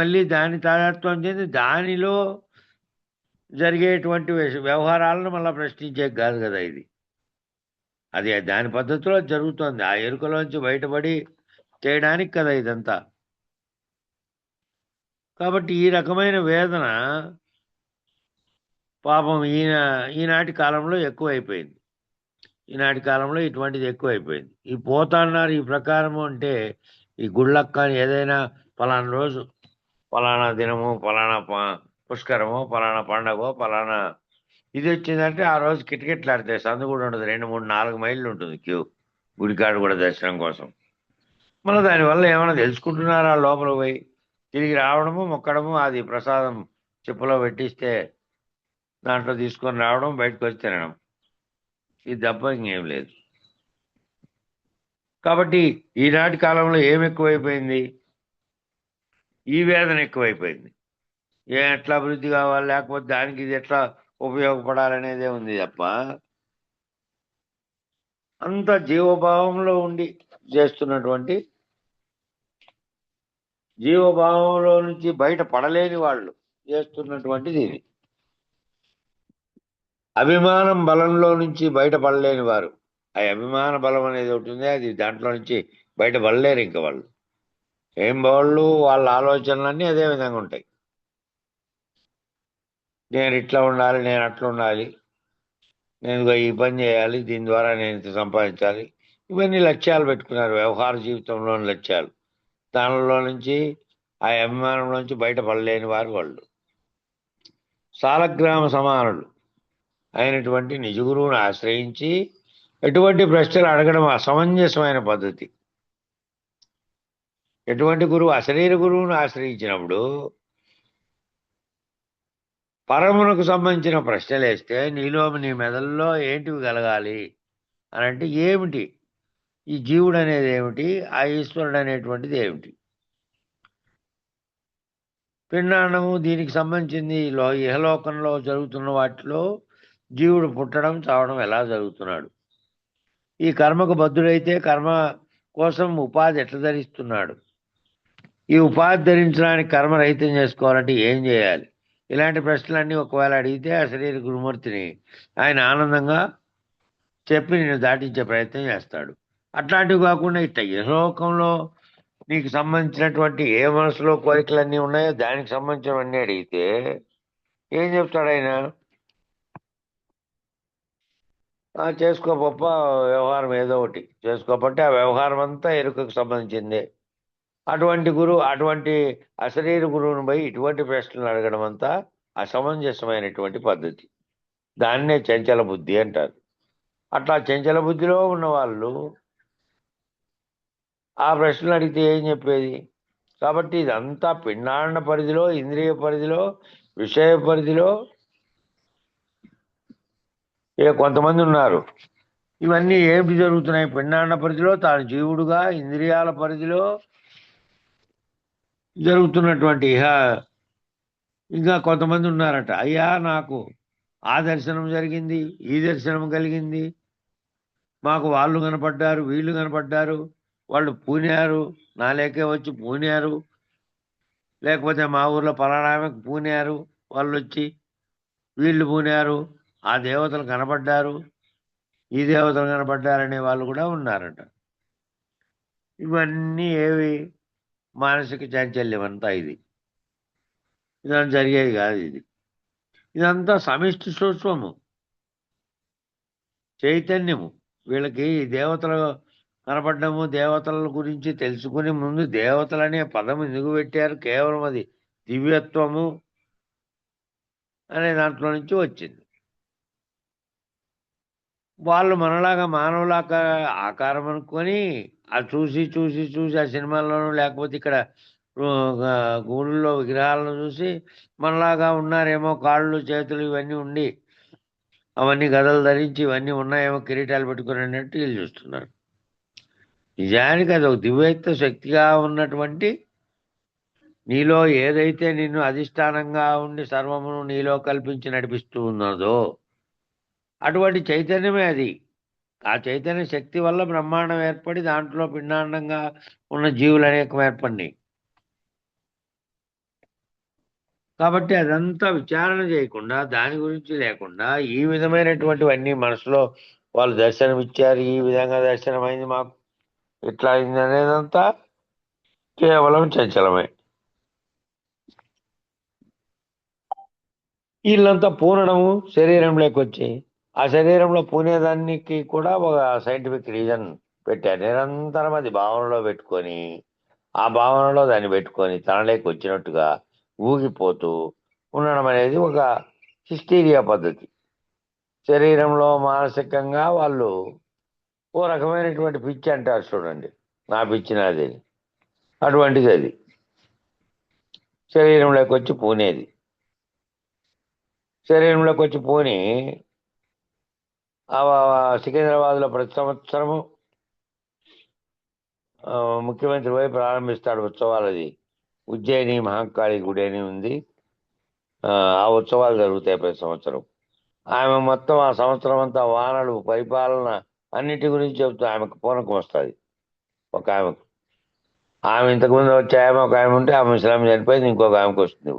మళ్ళీ దాని తాదాత్వం చెంది దానిలో జరిగేటువంటి వ్యవహారాలను మళ్ళీ ప్రశ్నించే కాదు కదా ఇది. అది దాని పద్ధతిలో జరుగుతోంది, ఆ ఎరుకలోంచి బయటపడి చేయడానికి కదా ఇదంతా. కాబట్టి ఈ రకమైన వేదన పాపం ఈనాటి కాలంలో ఎక్కువైపోయింది. ఈనాటి కాలంలో ఇటువంటిది ఎక్కువైపోయింది. ఈ పోతన్నారు ఈ ప్రకారము అంటే, ఈ గుళ్ళక్క ఏదైనా ఫలానా రోజు, ఫలానా దినము, ఫలానా పుష్కరమో, ఫలానా పండగో, ఫలానా ఇది వచ్చిందంటే ఆ రోజు కిటకిట్లాడతాయి. సందు కూడా ఉండదు, 2, 3, 4 మైళ్ళు ఉంటుంది క్యూ గుడికాడు కూడా దర్శనం కోసం. మళ్ళీ దానివల్ల ఏమైనా తెలుసుకుంటున్నారా? లోపల పోయి తిరిగి రావడము, మొక్కడము, అది ప్రసాదం చెప్పులో పెట్టిస్తే దాంట్లో తీసుకొని రావడం, బయటకు వచ్చి తినడం, ఇది తప్ప ఇంకేం లేదు. కాబట్టి ఈనాటి కాలంలో ఏం ఎక్కువైపోయింది? ఈ వేదన ఎక్కువైపోయింది. ఎట్లా అభివృద్ధి కావాలి, లేకపోతే దానికి ఇది ఎట్లా ఉపయోగపడాలనేదే ఉంది తప్ప, అంత జీవభావంలో ఉండి చేస్తున్నటువంటి, జీవభావంలో నుంచి బయట పడలేని వాళ్ళు చేస్తున్నటువంటిది ఇది. అభిమానం బలంలో నుంచి బయటపడలేని వారు, ఆ అభిమాన బలం అనేది ఒకటి ఉంది, అది దాంట్లో నుంచి బయటపడలేరు ఇంకా వాళ్ళు. ఏం వాళ్ళు, వాళ్ళ ఆలోచనలన్నీ అదే విధంగా ఉంటాయి. నేను ఇట్లా ఉండాలి, నేను అట్లా ఉండాలి, నేను ఈ పని చేయాలి, దీని ద్వారా నేను ఇంత సంపాదించాలి, ఇవన్నీ లక్ష్యాలు పెట్టుకున్నారు, వ్యవహార జీవితంలోని లక్ష్యాలు. దానిలో నుంచి ఆ అభిమానంలోంచి బయటపడలేని వారు వాళ్ళు. సాలగ్రామ సమానులు అయినటువంటి నిజ గురువును ఆశ్రయించి ఎటువంటి ప్రశ్నలు అడగడం అసమంజసమైన పద్ధతి. ఎటువంటి గురువు? అశరీర గురువును ఆశ్రయించినప్పుడు పరమునకు సంబంధించిన ప్రశ్నలు వేస్తే నీ మెదడులో ఏంటివి కలగాలి అని అంటే ఏమిటి? ఈ జీవుడు అనేది ఏమిటి? ఆ ఈశ్వరుడు అనేటువంటిది ఏమిటి? పిండాండము దీనికి సంబంధించింది ఇహలోకంలో జరుగుతున్న వాటిలో జీవుడు పుట్టడం చావడం ఎలా జరుగుతున్నాడు? ఈ కర్మకు బద్ధుడైతే కర్మ కోసం ఉపాధి ఎట్లా ధరిస్తున్నాడు? ఈ ఉపాధి ధరించడానికి కర్మ రహితం చేసుకోవాలంటే ఏం చేయాలి? ఇలాంటి ప్రశ్నలన్నీ ఒకవేళ అడిగితే ఆ శరీర గురుమూర్తిని ఆయన ఆనందంగా చెప్పి నేను దాటించే ప్రయత్నం చేస్తాడు. అట్లాంటివి కాకుండా ఇట్లా ఇహలోకంలో నీకు సంబంధించినటువంటి ఏ మనసులో కోరికలన్నీ ఉన్నాయో దానికి సంబంధించినవన్నీ అడిగితే ఏం చెప్తాడు ఆయన? చేసుకోపప్ప వ్యవహారం ఏదో ఒకటి చేసుకోపట్టే ఆ వ్యవహారం అంతా ఎరుకకు సంబంధించిందే. అటువంటి అశరీర గురువుని పోయి ఇటువంటి ప్రశ్నలు అడగడం అంతా అసమంజసమైనటువంటి పద్ధతి. దాన్నే చంచల బుద్ధి అంటారు. అట్లా చంచల బుద్ధిలో ఉన్న వాళ్ళు ఆ ప్రశ్నలు అడిగితే ఏం చెప్పేది? కాబట్టి ఇదంతా పిండాండ పరిధిలో, ఇంద్రియ పరిధిలో, విషయ పరిధిలో కొంతమంది ఉన్నారు. ఇవన్నీ ఏమిటి జరుగుతున్నాయి? పిండాండ పరిధిలో తాను జీవుడుగా, ఇంద్రియాల పరిధిలో జరుగుతున్నటువంటి ఇంకా కొంతమంది ఉన్నారట. అయ్యా నాకు ఆ దర్శనం జరిగింది, ఈ దర్శనం కలిగింది, మాకు వాళ్ళు కనపడ్డారు, వీళ్ళు కనపడ్డారు, వాళ్ళు పూనారు, నా లేకే వచ్చి పూనారు, లేకపోతే మా ఊర్లో పలానామెకు పూనారు, వాళ్ళు వచ్చి వీళ్ళు పూనారు, ఆ దేవతలు కనపడ్డారు, ఈ దేవతలు కనపడ్డారనే వాళ్ళు కూడా ఉన్నారట. ఇవన్నీ ఏవి? మానసిక చాంచల్యం అంతా ఇది. ఇదంతా జరిగేది కాదు. ఇదంతా సమిష్టి సూక్ష్మము, చైతన్యము. వీళ్ళకి దేవతలు కనపడ్డము, దేవతల గురించి తెలుసుకుని ముందు దేవతలనే పదం ఎందుకు పెట్టారు? కేవలం అది దివ్యత్వము అనే దాంట్లో నుంచి వచ్చింది. వాళ్ళు మనలాగా మానవుల ఆకారం అనుకొని అది చూసి చూసి చూసి ఆ సినిమాల్లోనూ లేకపోతే ఇక్కడ గుళ్ళలో విగ్రహాలను చూసి మనలాగా ఉన్నారేమో, కాళ్ళు చేతులు ఇవన్నీ ఉండి అవన్నీ గదలు ధరించి ఇవన్నీ ఉన్నాయేమో, కిరీటాలు పెట్టుకుని అన్నట్టు వీళ్ళు చూస్తున్నారు. నిజానికి అది ఒక దివ్యత్వ శక్తిగా ఉన్నటువంటి నీలో ఏదైతే నిన్ను అధిష్టానంగా ఉండి సర్వమును నీలో కల్పించి నడిపిస్తూ ఉన్నదో అటువంటి చైతన్యమే అది. ఆ చైతన్య శక్తి వల్ల బ్రహ్మాండం ఏర్పడి దాంట్లో పిండాండంగా ఉన్న జీవులు అనేకం ఏర్పడినాయి. కాబట్టి అదంతా విచారణ చేయకుండా, దాని గురించి లేకుండా ఈ విధమైనటువంటివన్నీ మనసులో వాళ్ళు దర్శనం ఇచ్చారు, ఈ విధంగా దర్శనమైంది మాకు, ఇట్లా అయింది అనేదంతా కేవలం చంచలమే. వీళ్ళంతా పూనడము శరీరంలోకి వచ్చి ఆ శరీరంలో పూనేదానికి కూడా ఒక సైంటిఫిక్ రీజన్ పెట్టారు. నిరంతరం అది భావనలో పెట్టుకొని ఆ భావనలో దాన్ని పెట్టుకొని తనలోకి వచ్చినట్టుగా ఊగిపోతూ ఉండడం అనేది ఒక హిస్టీరియా పద్ధతి. శరీరంలో మానసికంగా వాళ్ళు ఓ రకమైనటువంటి పిచ్చి అంటారు చూడండి, నా పిచ్చి నాది, అటువంటిది అది శరీరంలోకి వచ్చి పూనేది. శరీరంలోకి వచ్చి పూని సికింద్రాబాద్లో ప్రతి సంవత్సరము ముఖ్యమంత్రి పోయి ప్రారంభిస్తాడు ఉత్సవాలది. ఉజ్జయిని మహాకాళి గుడి అని ఉంది, ఆ ఉత్సవాలు జరుగుతాయి ప్రతి సంవత్సరం. ఆమె మొత్తం ఆ సంవత్సరం అంతా వానలు, పరిపాలన అన్నిటి గురించి చెబుతూ ఆమెకు పూనకం వస్తుంది. ఒక ఆమె ఇంతకుముందు వచ్చే ఒక ఆమె ఉంటే ఆమె ముసలామె చనిపోయింది, ఇంకొక ఆమెకు వస్తుంది.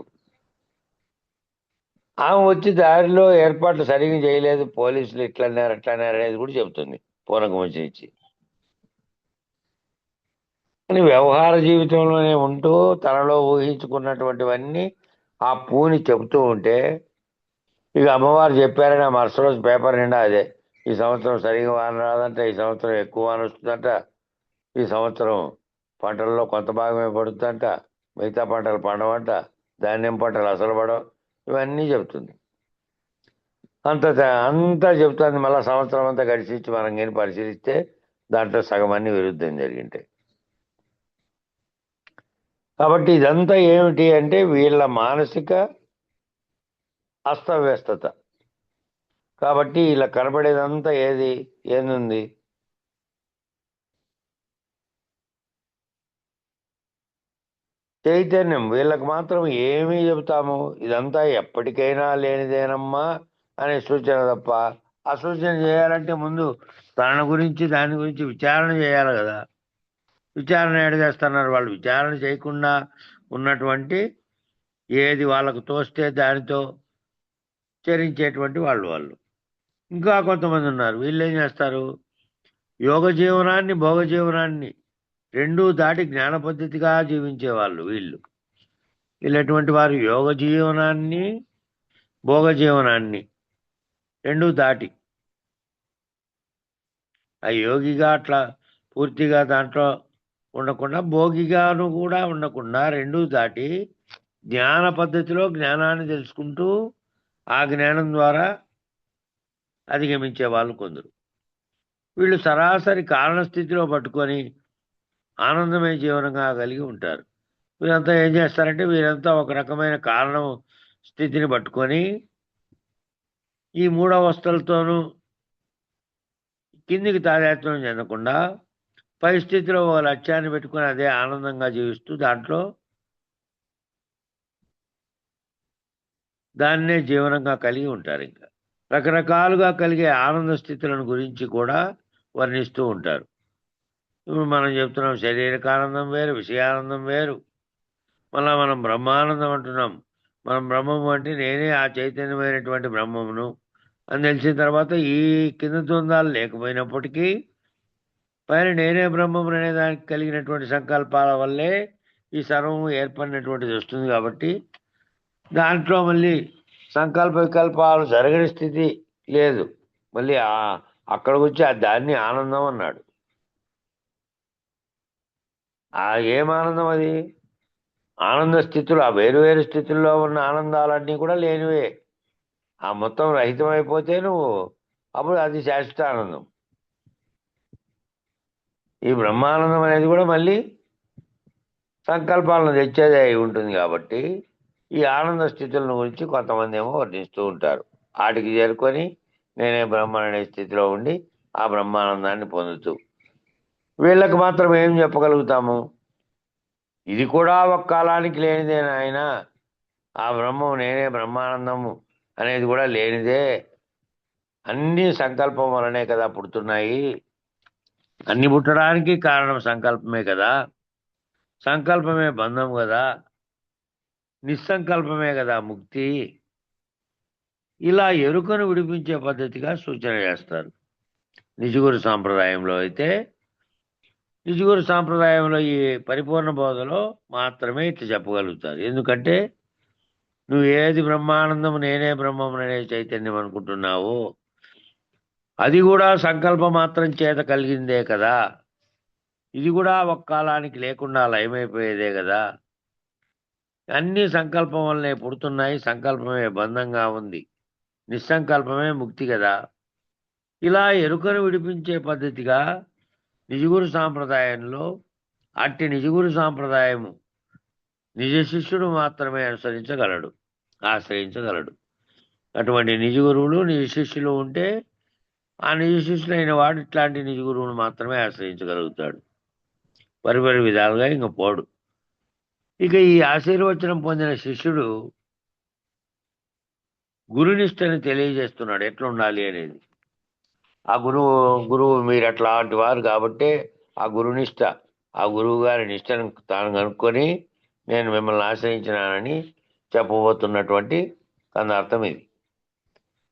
ఆమె వచ్చి దారిలో ఏర్పాట్లు సరిగ్గా చేయలేదు, పోలీసులు ఇట్లన్నారు అట్లన్నారు అనేది కూడా చెబుతుంది పూనకం వచ్చి. కానీ వ్యవహార జీవితంలోనే ఉంటూ తనలో ఊహించుకున్నటువంటివన్నీ ఆ పూని చెబుతూ ఉంటే ఇక అమ్మవారు చెప్పారని ఆ మరుసటి రోజు పేపర్ నిండా అదే. ఈ సంవత్సరం సరిగా వాన రాదంట, ఈ సంవత్సరం ఎక్కువ వాన వస్తుందంట, ఈ సంవత్సరం పంటల్లో కొంత భాగమే పడుతుందంట, మిగతా పంటలు పండవంట, ధాన్యం పంటలు అసలు పడవు, ఇవన్నీ చెప్తుంది. అంతా చెప్తుంది. మళ్ళీ సంవత్సరం అంతా గడిచి మనం కానీ పరిశీలిస్తే దాంట్లో సగం అన్ని విరుద్ధం జరిగింటాయి. కాబట్టి ఇదంతా ఏమిటి అంటే వీళ్ళ మానసిక అస్తవ్యస్తత. కాబట్టి ఇలా కనబడేదంతా ఏంది చైతన్యం. వీళ్ళకి మాత్రం ఏమీ చెబుతాము, ఇదంతా ఎప్పటికైనా లేనిదేనమ్మా అనే సూచన తప్ప, ఆ సూచన చేయాలంటే ముందు దాని గురించి విచారణ చేయాలి కదా. విచారణ ఏడ చేస్తున్నారు వాళ్ళు? విచారణ చేయకుండా ఉన్నటువంటి ఏది వాళ్ళకు తోస్తే దానితో చరించేటువంటి వాళ్ళు. ఇంకా కొంతమంది ఉన్నారు, వీళ్ళు ఏం చేస్తారు, యోగ జీవనాన్ని భోగ జీవనాన్ని రెండూ దాటి జ్ఞాన పద్ధతిగా జీవించే వీళ్ళు ఎటువంటి వారు యోగ జీవనాన్ని భోగ జీవనాన్ని రెండూ దాటి, ఆ యోగిగా అట్లా పూర్తిగా దాంట్లో ఉండకుండా భోగిగాను కూడా ఉండకుండా రెండూ దాటి జ్ఞాన పద్ధతిలో జ్ఞానాన్ని తెలుసుకుంటూ ఆ జ్ఞానం ద్వారా అధిగమించే వాళ్ళు కొందరు. వీళ్ళు సరాసరి కారణస్థితిలో పట్టుకొని ఆనందమయ జీవనంగా కలిగి ఉంటారు. వీరంతా ఏం చేస్తారంటే వీరంతా ఒక రకమైన కారణం స్థితిని పట్టుకొని ఈ మూడవస్థలతోనూ కిందికి తాదాత్మ్యం చెందకుండా పై స్థితిలో ఒక లక్ష్యాన్ని పెట్టుకొని అదే ఆనందంగా జీవిస్తూ దాన్నే జీవనంగా కలిగి ఉంటారు. ఇంకా రకరకాలుగా కలిగే ఆనంద స్థితులను గురించి కూడా వర్ణిస్తూ ఉంటారు. ఇప్పుడు మనం చెప్తున్నాం శారీరక ఆనందం వేరు, విషయానందం వేరు. మళ్ళా మనం బ్రహ్మానందం అంటున్నాం. మనం బ్రహ్మము అంటే నేనే ఆ చైతన్యమైనటువంటి బ్రహ్మమును అని తెలిసిన తర్వాత ఈ కింద ద్వంద్వాలు లేకపోయినప్పటికీ పైన నేనే బ్రహ్మమును అనే దానికి కలిగినటువంటి సంకల్పాల వల్లే ఈ సర్వము ఏర్పడినటువంటిది వస్తుంది. కాబట్టి దాంట్లో మళ్ళీ సంకల్ప వికల్పాలు జరగని స్థితి లేదు. మళ్ళీ అక్కడికి వచ్చి దాన్ని ఆనందం అన్నాడు. ఏం ఆనందం అది? ఆనంద స్థితులు, ఆ వేరు స్థితుల్లో ఉన్న ఆనందాలన్నీ కూడా లేనివే. ఆ మొత్తం రహితమైపోతే నువ్వు అప్పుడు అది శాశ్వత ఆనందం. ఈ బ్రహ్మానందం అనేది కూడా మళ్ళీ సంకల్పాలను తెచ్చేదే అయి ఉంటుంది. కాబట్టి ఈ ఆనంద స్థితులను గురించి కొంతమంది ఏమో వర్ణిస్తూ ఉంటారు. వాటికి చేరుకొని నేనే బ్రహ్మ అనే స్థితిలో ఉండి ఆ బ్రహ్మానందాన్ని పొందుతూ, వీళ్ళకి మాత్రం ఏం చెప్పగలుగుతాము? ఇది కూడా ఒక కాలానికి లేనిదే నాయన, ఆ బ్రహ్మము నేనే బ్రహ్మానందము అనేది కూడా లేనిదే. అన్ని సంకల్పం వలనే కదా పుడుతున్నాయి. అన్ని పుట్టడానికి కారణం సంకల్పమే కదా. సంకల్పమే బంధం కదా. నిస్సంకల్పమే కదా ముక్తి. ఇలా ఎరుకను విడిపించే పద్ధతిగా సూచన చేస్తారు. నిజగురు సాంప్రదాయంలో అయితే, నిజగురు సాంప్రదాయంలో ఈ పరిపూర్ణ బోధలో మాత్రమే ఇట్లా చెప్పగలుగుతారు. ఎందుకంటే నువ్వు ఏది బ్రహ్మానందము నేనే బ్రహ్మము అనే చైతన్యం అనుకుంటున్నావు, అది కూడా సంకల్ప మాత్రం చేత కలిగిందే కదా. ఇది కూడా ఒక కాలానికి లేకుండా లయమైపోయేదే కదా. అన్ని సంకల్పం వల్లనే పుడుతున్నాయి. సంకల్పమే బంధంగా ఉంది. నిస్సంకల్పమే ముక్తి కదా. ఇలా ఎరుకను విడిపించే పద్ధతిగా నిజగురు సాంప్రదాయంలో, అట్టి నిజగురు సాంప్రదాయము నిజ శిష్యుడు మాత్రమే ఆశ్రయించగలడు. అటువంటి నిజ గురువులు నిజ శిష్యులు ఉంటే ఆ నిజ శిష్యులైన వాడు ఇట్లాంటి నిజ గురువును మాత్రమే ఆశ్రయించగలుగుతాడు. పరిపరి విధాలుగా ఇంక పోడు. ఇక ఈ ఆశీర్వచనం పొందిన శిష్యుడు గురునిష్టని తెలియజేస్తున్నాడు ఎట్లా ఉండాలి అనేది. ఆ గురువు మీరు అట్లాంటి వారు కాబట్టి ఆ గురునిష్ట, ఆ గురువు గారి నిష్టను తాను కనుక్కొని నేను మిమ్మల్ని ఆశ్రయించినానని చెప్పబోతున్నటువంటి కందార్థం ఇది.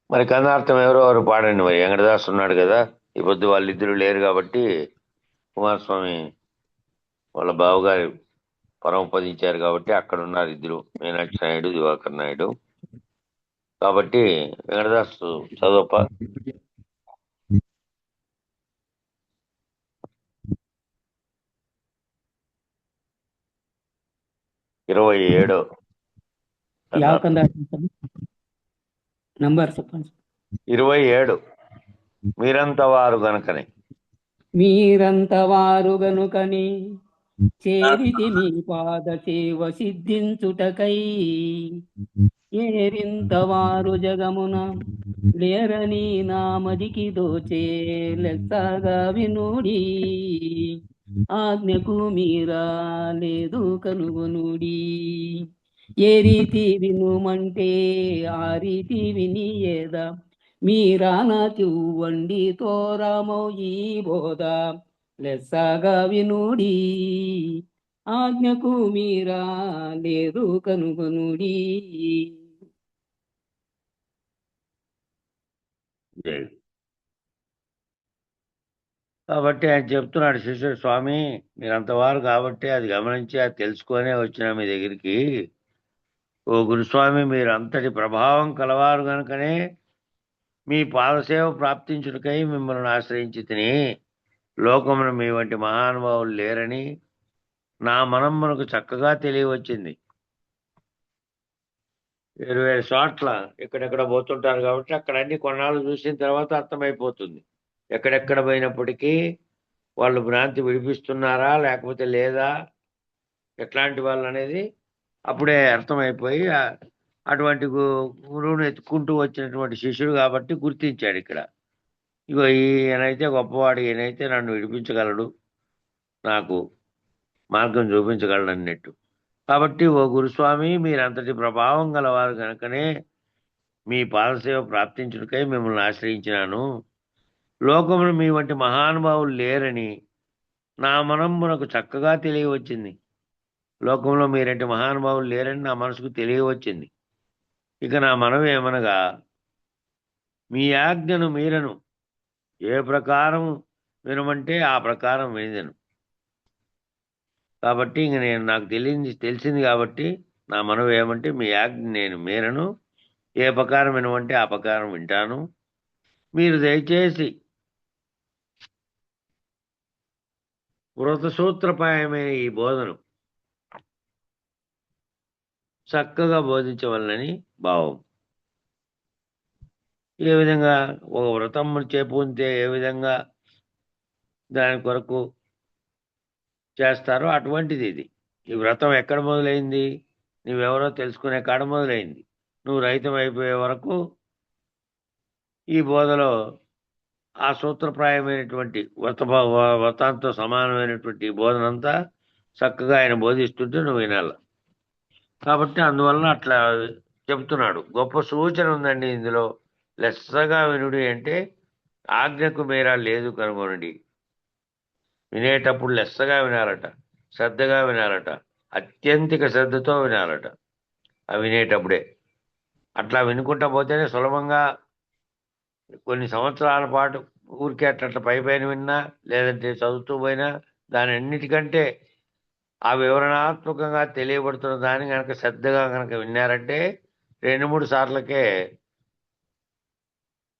మరి కందార్థం ఎవరు పాడండి. మరి వెంకటదాస్ ఉన్నాడు కదా, ఈ పొద్దు వాళ్ళిద్దరూ లేరు కాబట్టి కుమారస్వామి వాళ్ళ బావగారు పరమపదించారు కాబట్టి అక్కడ ఉన్నారు ఇద్దరు, మీనాక్షి నాయుడు, దివాకర్ నాయుడు. కాబట్టి వెంకటదాస్ చదవప్ప. 27 యావకంద నంబర్ చెప్పండి. 27 మీరంత వారు గనుకనే. మీరంత వారు గనుకని చేరితి మీ పాద సేవ సిద్ధించుటకై, ఏరింత వారు జగమున లేరని నామదికి దోచే లెక్కగా వినుడి, ఆజ్ఞకు మీరా లేదు కనుగొనుడి. ఏ రీతి వినుమంటే ఆ రీతి వినియేదా, మీరాన చూవండి తోరామౌ ఈ బోధ లెస్సగా వినుడి, ఆజ్ఞకు మీరా లేదు కనుగొనుడి. కాబట్టి ఆయన చెప్తున్నాడు శిష్యుడు, స్వామి మీరంతవారు కాబట్టి అది గమనించి అది తెలుసుకొనే వచ్చిన మీ దగ్గరికి. ఓ గురుస్వామి, మీరు అంతటి ప్రభావం కలవారు గనుకనే మీ పాదసేవ ప్రాప్తించుటకై మిమ్మల్ని ఆశ్రయించి తిని, లోకమున మీ వంటి మహానుభావులు లేరని నా మనం మనకు చక్కగా తెలియవచ్చింది. వేరు వేరు చోట్ల ఎక్కడెక్కడ పోతుంటారు కాబట్టి అక్కడ అన్ని కొన్నాళ్ళు చూసిన తర్వాత అర్థమైపోతుంది. ఎక్కడెక్కడ పోయినప్పటికీ వాళ్ళు భ్రాంతి విడిపిస్తున్నారా లేకపోతే లేదా, ఎట్లాంటి వాళ్ళు అనేది అప్పుడే అర్థమైపోయి అటువంటి గురువును ఎత్తుకుంటూ వచ్చినటువంటి శిష్యుడు కాబట్టి గుర్తించాడు ఇక్కడ. ఇగో ఈయనైతే గొప్పవాడు, ఈయనైతే నన్ను విడిపించగలడు, నాకు మార్గం చూపించగలడు అన్నట్టు. కాబట్టి ఓ గురుస్వామి, మీరంతటి ప్రభావం గలవారు కనుకనే మీ పాదసేవ ప్రాప్తించుటకై మిమ్మల్ని ఆశ్రయించినాను. లోకమును మీ వంటి మహానుభావులు లేరని నా మనకు చక్కగా తెలియవచ్చింది. లోకంలో మీరంటి మహానుభావులు లేరని నా మనసుకు తెలియవచ్చింది. ఇక నా మనవి ఏమనగా, మీ ఆజ్ఞను మీరను ఏ ప్రకారం వినమంటే ఆ ప్రకారం వినిదను. కాబట్టి ఇంక నాకు తెలిసింది కాబట్టి నా మనవి ఏమంటే, మీ ఆజ్ఞ నేను మీరను, ఏ ప్రకారం వినమంటే ఆ ప్రకారం వింటాను. మీరు దయచేసి వృతసూత్రపాయమైన ఈ బోధను చక్కగా బోధించవలనని భావం. ఏ విధంగా ఒక వ్రతం చేపూంతే ఏ విధంగా దాని కొరకు చేస్తారో అటువంటిది ఇది. ఈ వ్రతం ఎక్కడ మొదలైంది? నువ్వెవరో తెలుసుకునే కాడ మొదలైంది. నువ్వు రహితం అయిపోయే వరకు ఈ బోధలో ఆ సూత్రప్రాయమైనటువంటి వ్రతంతో సమానమైనటువంటి బోధనంతా చక్కగా ఆయన బోధిస్తుంటే నువ్వు వినాల. కాబట్టి అందువలన అట్లా చెప్తున్నాడు. గొప్ప సూచన ఉందండి ఇందులో. లెస్సగా వినుడి అంటే ఆజ్ఞకు మేరా లేదు కనుగొనండి. వినేటప్పుడు లెస్సగా వినాలట, శ్రద్ధగా వినాలట, అత్యంతిక శ్రద్ధతో వినాలట. అవి వినేటప్పుడే అట్లా వినుకుంటా పోతేనే సులభంగా కొన్ని సంవత్సరాల పాటు ఊరికే అట్లా పైన విన్నా, లేదంటే చదువుతూ పోయినా దాని అన్నిటికంటే ఆ వివరణాత్మకంగా తెలియబడుతున్న దాన్ని కనుక శ్రద్ధగా కనుక విన్నారంటే 2-3 సార్లకే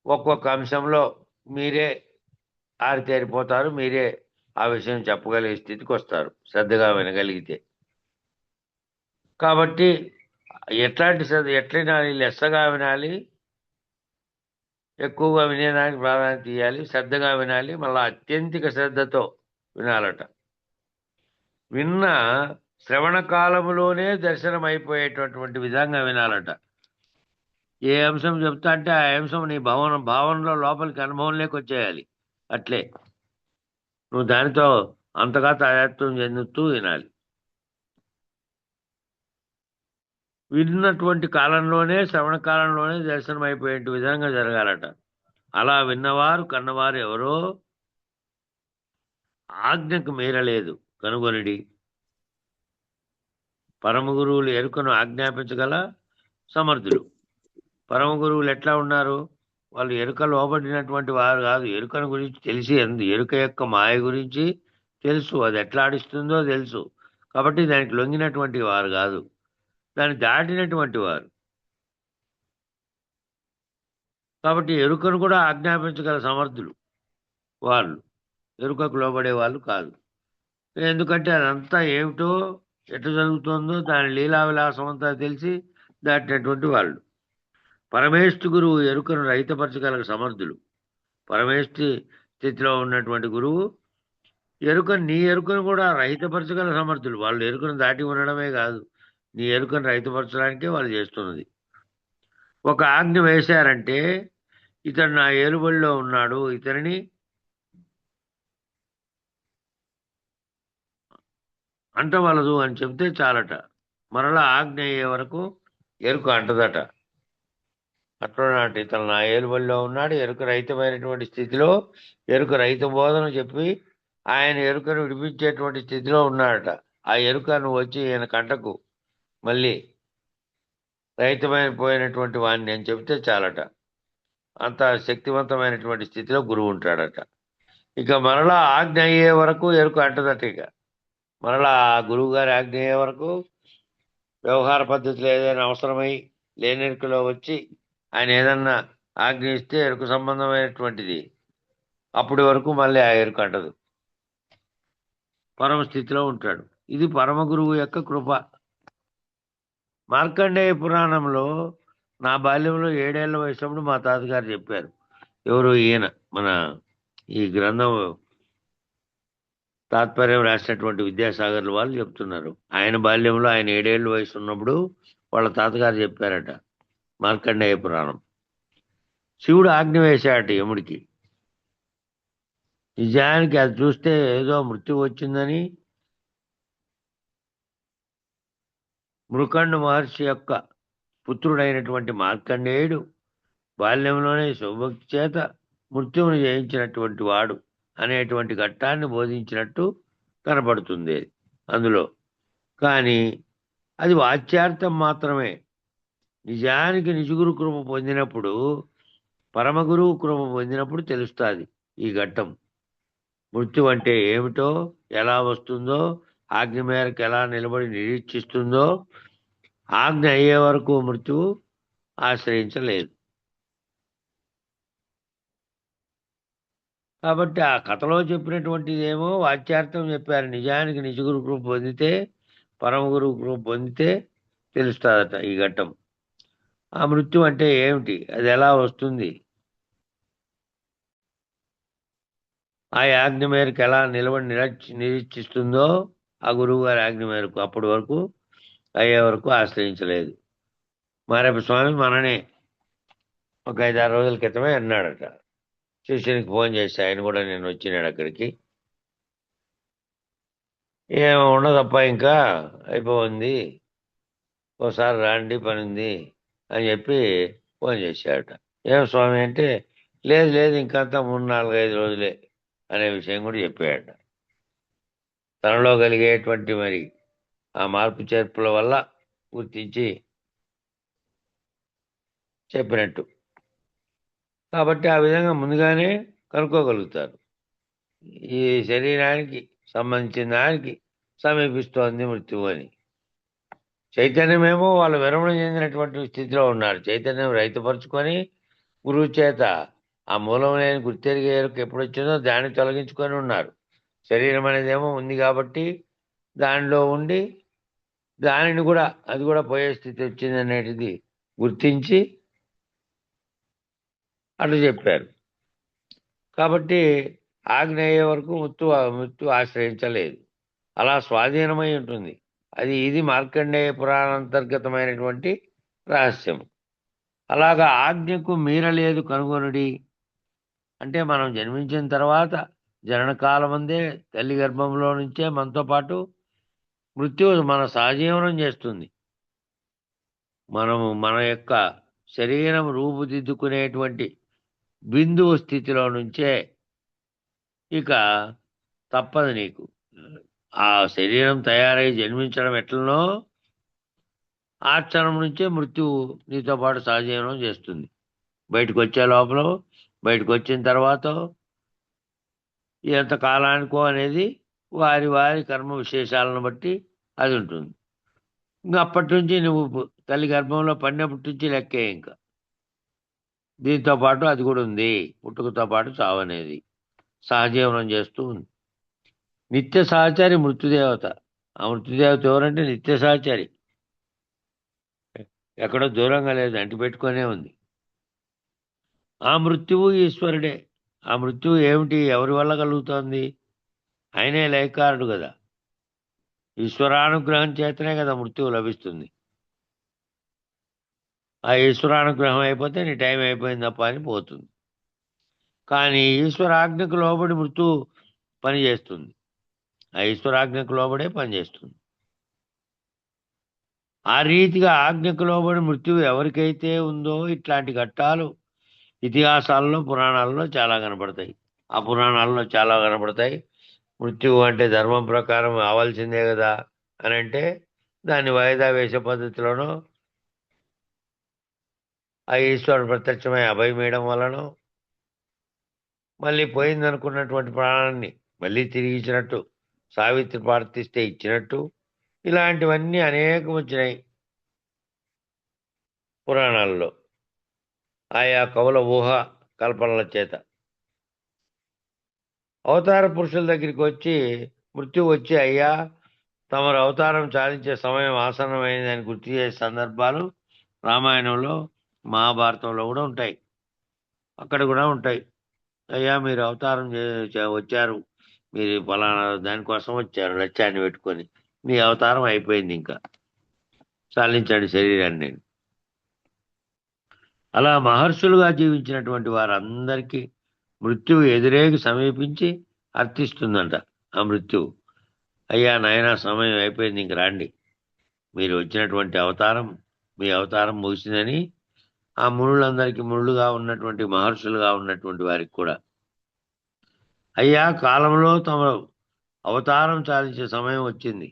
ఒక్కొక్క అంశంలో మీరే ఆరితేరిపోతారు. మీరే ఆ విషయం చెప్పగలిగే స్థితికి వస్తారు శ్రద్ధగా వినగలిగితే. కాబట్టి ఎట్లాంటి శ్రద్ధ, ఎట్లా వినాలి? లెస్సగా వినాలి, ఎక్కువగా వినేదానికి ప్రాధాన్యత ఇవ్వాలి, శ్రద్ధగా వినాలి, మళ్ళీ అత్యంతిక శ్రద్ధతో వినాలట. విన్న శ్రవణ కాలములోనే దర్శనం అయిపోయేటటువంటి విధంగా వినాలట. ఏ అంశం చెప్తా అంటే ఆ అంశం నీ భావనలో లోపలికి అనుభవంలోకి వచ్చేయాలి. అట్లే నువ్వు దానితో అంతగా తాదాత్మ్యం చెందుతూ వినాలి. విన్నటువంటి కాలంలోనే, శ్రవణ కాలంలోనే దర్శనం అయిపోయే విధంగా జరగాలట. అలా విన్నవారు కన్నవారు ఎవరో ఆజ్ఞకు మీరలేదు కనుగొనిడి. పరమ గురువులు ఎరుకను ఆజ్ఞాపించగల సమర్థులు. పరమ గురువులు ఎట్లా ఉన్నారు? వాళ్ళు ఎరుక లోబడినటువంటి వారు కాదు. ఎరుకను గురించి తెలిసి, ఎరుక యొక్క మాయ గురించి తెలుసు, అది ఎట్లా ఆడిస్తుందో తెలుసు. కాబట్టి దానికి లొంగినటువంటి వారు కాదు, దాన్ని దాటినటువంటి వారు. కాబట్టి ఎరుకను కూడా ఆజ్ఞాపించగల సమర్థులు వాళ్ళు. ఎరుకకు లోబడే వాళ్ళు కాదు. ఎందుకంటే అదంతా ఏమిటో ఎట్లా జరుగుతుందో దాని లీలా విలాసం అంతా తెలిసి దాటినటువంటి వాళ్ళు. పరమేష్ఠి గురువు ఎరుకను రహితపరచగల సమర్థులు. పరమేష్ఠి స్థితిలో ఉన్నటువంటి గురువు నీ ఎరుకను కూడా రహితపరచగల సమర్థులు. వాళ్ళు ఎరుకను దాటి ఉండడమే కాదు, నీ ఎరుకను రహితపరచడానికే వాళ్ళు చేస్తున్నది. ఒక ఆజ్ఞ వేశారంటే ఇతడు నా ఏలుబడిలో ఉన్నాడు, ఇతనిని అంటవలదు అని చెప్తే చాలట. మరలా ఆజ్ఞ అయ్యే వరకు ఎరుక అంటదట. అట్లనాటి ఇతను నా ఏలుబడిలో ఉన్నాడు, ఎరుక రహితమైనటువంటి స్థితిలో ఎరుక రహిత బోధన చెప్పి ఆయన ఎరుకను విడిపించేటువంటి స్థితిలో ఉన్నాడట. ఆ ఎరుక నువ్వు వచ్చి ఈయన కంటకు మళ్ళీ రహితమైపోయినటువంటి వాడిని అని చెప్తే చాలట. అంత శక్తివంతమైనటువంటి స్థితిలో గురువు ఉంటాడట. ఇక మరలా ఆజ్ఞ అయ్యే వరకు ఎరుక అంటదట. ఇక మరలా ఆ గురువు గారి ఆజ్ఞ అయ్యే వరకు వ్యవహార పద్ధతిలో ఏదైనా అవసరమై లేని ఎరుకలో వచ్చి ఆయన ఏదన్నా ఆజ్ఞ ఇస్తే ఎరుక సంబంధమైనటువంటిది, అప్పటి వరకు మళ్ళీ ఆ ఎరుక అంటదు, పరమ స్థితిలో ఉంటాడు. ఇది పరమ గురువు యొక్క కృప. మార్కండేయ పురాణంలో నా బాల్యంలో 7 ఏళ్ల వయసులో మా తాతగారు చెప్పారు. ఎవరు ఈయన మన ఈ గ్రంథం తాత్పర్యం రాసినటువంటి విద్యాసాగర్లు వాళ్ళు చెప్తున్నారు. ఆయన బాల్యంలో ఆయన 7 ఏళ్ళ వయసు ఉన్నప్పుడు వాళ్ళ తాతగారు చెప్పారట మార్కండేయ పురాణం. శివుడు ఆజ్ఞ వేశాడట యముడికి. నిజానికి అది చూస్తే ఏదో మృత్యు వచ్చిందని మృకండు మహర్షి యొక్క పుత్రుడైనటువంటి మార్కండేయుడు బాల్యంలోనే శివభక్తి చేత మృత్యువును జయించినటువంటి వాడు అనేటువంటి ఘట్టాన్ని బోధించినట్టు కనపడుతుంది అందులో. కానీ అది వాచ్యార్థం మాత్రమే. నిజానికి నిజగురు కృప పొందినప్పుడు, పరమగురువు కృప పొందినప్పుడు తెలుస్తుంది ఈ ఘట్టం. మృత్యు అంటే ఏమిటో, ఎలా వస్తుందో, ఆజ్ఞ మేరకు ఎలా నిలబడి నిరీక్షిస్తుందో. ఆజ్ఞ అయ్యే వరకు మృత్యువు ఆశ్రయించలేదు. కాబట్టి ఆ కథలో చెప్పినటువంటిది ఏమో వాచ్యార్థం చెప్పారు. నిజానికి నిజగురు కృప పొందితే, పరమగురువు కృప పొందితే తెలుస్తుందట ఈ ఘట్టం. ఆ మృత్యు అంటే ఏమిటి, అది ఎలా వస్తుంది, ఆ ఆజ్ఞ మేరకు ఎలా నిలబడి నిరీక్షిస్తుందో ఆ గురువు గారి ఆజ్ఞ మేరకు అప్పటి వరకు అయ్యే వరకు ఆశ్రయించలేదు. మారేప స్వామి మననే ఒక 5-6 రోజుల క్రితమే అన్నాడట. శిష్యునికి ఫోన్ చేసి ఆయన కూడా నేను వచ్చినాడు అక్కడికి. ఏమో ఉండదప్ప, ఇంకా అయిపోయింది, ఓసారి రాండి పని ఉంది అని చెప్పి ఫోన్ చేశాడట. ఏం స్వామి అంటే, లేదు లేదు ఇంకంతా 3-4-5 రోజులే అనే విషయం కూడా చెప్పాడట. తనలో కలిగేటువంటి మరి ఆ మార్పు చేర్పుల వల్ల గుర్తించి చెప్పినట్టు. కాబట్టి ఆ విధంగా ముందుగానే కనుక్కోగలుగుతారు. ఈ శరీరానికి సంబంధించిన దానికి సమీపిస్తోంది మృత్యువు అని. చైతన్యమేమో వాళ్ళు విరమణ చెందినటువంటి స్థితిలో ఉన్నారు. చైతన్యం రైతుపరుచుకొని గురువు చేత ఆ మూలం లేని గుర్తెరిగే ఎప్పుడు వచ్చిందో దాన్ని తొలగించుకొని ఉన్నారు. శరీరం అనేదేమో ఉంది కాబట్టి దానిలో ఉండి దానిని కూడా అది కూడా పోయే స్థితి వచ్చింది అనేటిది గుర్తించి అట్లా చెప్పారు. కాబట్టి ఆజ్ఞ అయ్యే వరకు మృత్యు ఆశ్రయించలేదు, అలా స్వాధీనమై ఉంటుంది. ఇది మార్కండేయ పురాణాంతర్గతమైనటువంటి రహస్యం. అలాగా ఆజ్ఞకు మీరలేదు కనుగొనుడి అంటే మనం జన్మించిన తర్వాత జననకాలమందే తల్లి గర్భంలో నుంచే మనతో పాటు మృత్యువు మన సహజీవనం చేస్తుంది. మనము మన యొక్క శరీరం రూపుదిద్దుకునేటువంటి బిందువు స్థితిలో నుంచే ఇక తప్పదు నీకు. ఆ శరీరం తయారై జన్మించడం ఎట్లనో ఆ క్షణం నుంచే మృత్యువు నీతో పాటు సహజీవనం చేస్తుంది. బయటకు వచ్చే లోపల, బయటకు వచ్చిన తర్వాత ఎంత కాలానికో అనేది వారి వారి కర్మ విశేషాలను బట్టి అది ఉంటుంది. ఇంకా అప్పటి నుంచి నువ్వు తల్లి గర్భంలో పడినప్పటి నుంచి లెక్కే. ఇంకా దీంతో పాటు అది కూడా ఉంది, పుట్టుకతో పాటు చావు అనేది సహజీవనం చేస్తూ ఉంది. నిత్య సహచారి మృత్యుదేవత. ఆ మృత్యుదేవత ఎవరంటే నిత్య సహచరి, ఎక్కడో దూరంగా లేదు, అంటి పెట్టుకొనే ఉంది. ఆ మృత్యువు ఈశ్వరుడే. ఆ మృత్యువు ఏమిటి, ఎవరి వల్ల కలుగుతోంది? ఆయనే లయకారుడు కదా. ఈశ్వరానుగ్రహం చేతనే కదా మృత్యువు లభిస్తుంది. ఆ ఈశ్వరానుగ్రహం అయిపోతే నీ టైం అయిపోయింది తప్ప అని పోతుంది. కానీ ఈశ్వరాజ్ఞకు లోబడి మృత్యువు పనిచేస్తుంది. ఆ ఈశ్వరాజ్ఞకు లోబడే పనిచేస్తుంది. ఆ రీతిగా ఆజ్ఞకు లోబడి మృత్యువు ఎవరికైతే ఉందో ఇట్లాంటి ఘట్టాలు ఇతిహాసాల్లో పురాణాల్లో చాలా కనపడతాయి. ఆ పురాణాల్లో చాలా కనపడతాయి. మృత్యువు అంటే ధర్మం ప్రకారం అవ్వాల్సిందే కదా అని అంటే దాన్ని వాయిదా వేసే పద్ధతిలోనో ఆ ఈశ్వరుడు ప్రత్యక్షమై అభయమేయడం వలనో మళ్ళీ పోయిందనుకున్నటువంటి ప్రాణాన్ని మళ్ళీ తిరిగి ఇచ్చినట్టు, సావిత్రి ప్రార్థిస్తే ఇచ్చినట్టు, ఇలాంటివన్నీ అనేకం వచ్చినాయి పురాణాల్లో ఆయా కవుల ఊహ కల్పనల చేత. అవతార పురుషుల దగ్గరికి వచ్చి మృత్యు వచ్చి అయ్యా తమరు అవతారం చాలించే సమయం ఆసన్నమైందని గుర్తు చేసే సందర్భాలు రామాయణంలో మహాభారతంలో కూడా ఉంటాయి. అక్కడ కూడా ఉంటాయి. అయ్యా మీరు అవతారం వచ్చారు, మీరు ఫలానా దానికోసం వచ్చారు లక్ష్యాన్ని పెట్టుకొని, మీ అవతారం అయిపోయింది, ఇంకా చాలించండి శరీరాన్ని. నేను అలా మహర్షులుగా జీవించినటువంటి వారందరికీ మృత్యువు ఎదురేగి సమీపించి అర్థిస్తుందంట. ఆ మృత్యువు అయ్యా నాయనా సమయం అయిపోయింది, ఇంక రండి, మీరు వచ్చినటువంటి అవతారం, మీ అవతారం ముగిసిందని ఆ మునులందరికీ, మునులుగా ఉన్నటువంటి మహర్షులుగా ఉన్నటువంటి వారికి కూడా అయ్యా కాలంలో తమ అవతారం చాలించే సమయం వచ్చింది,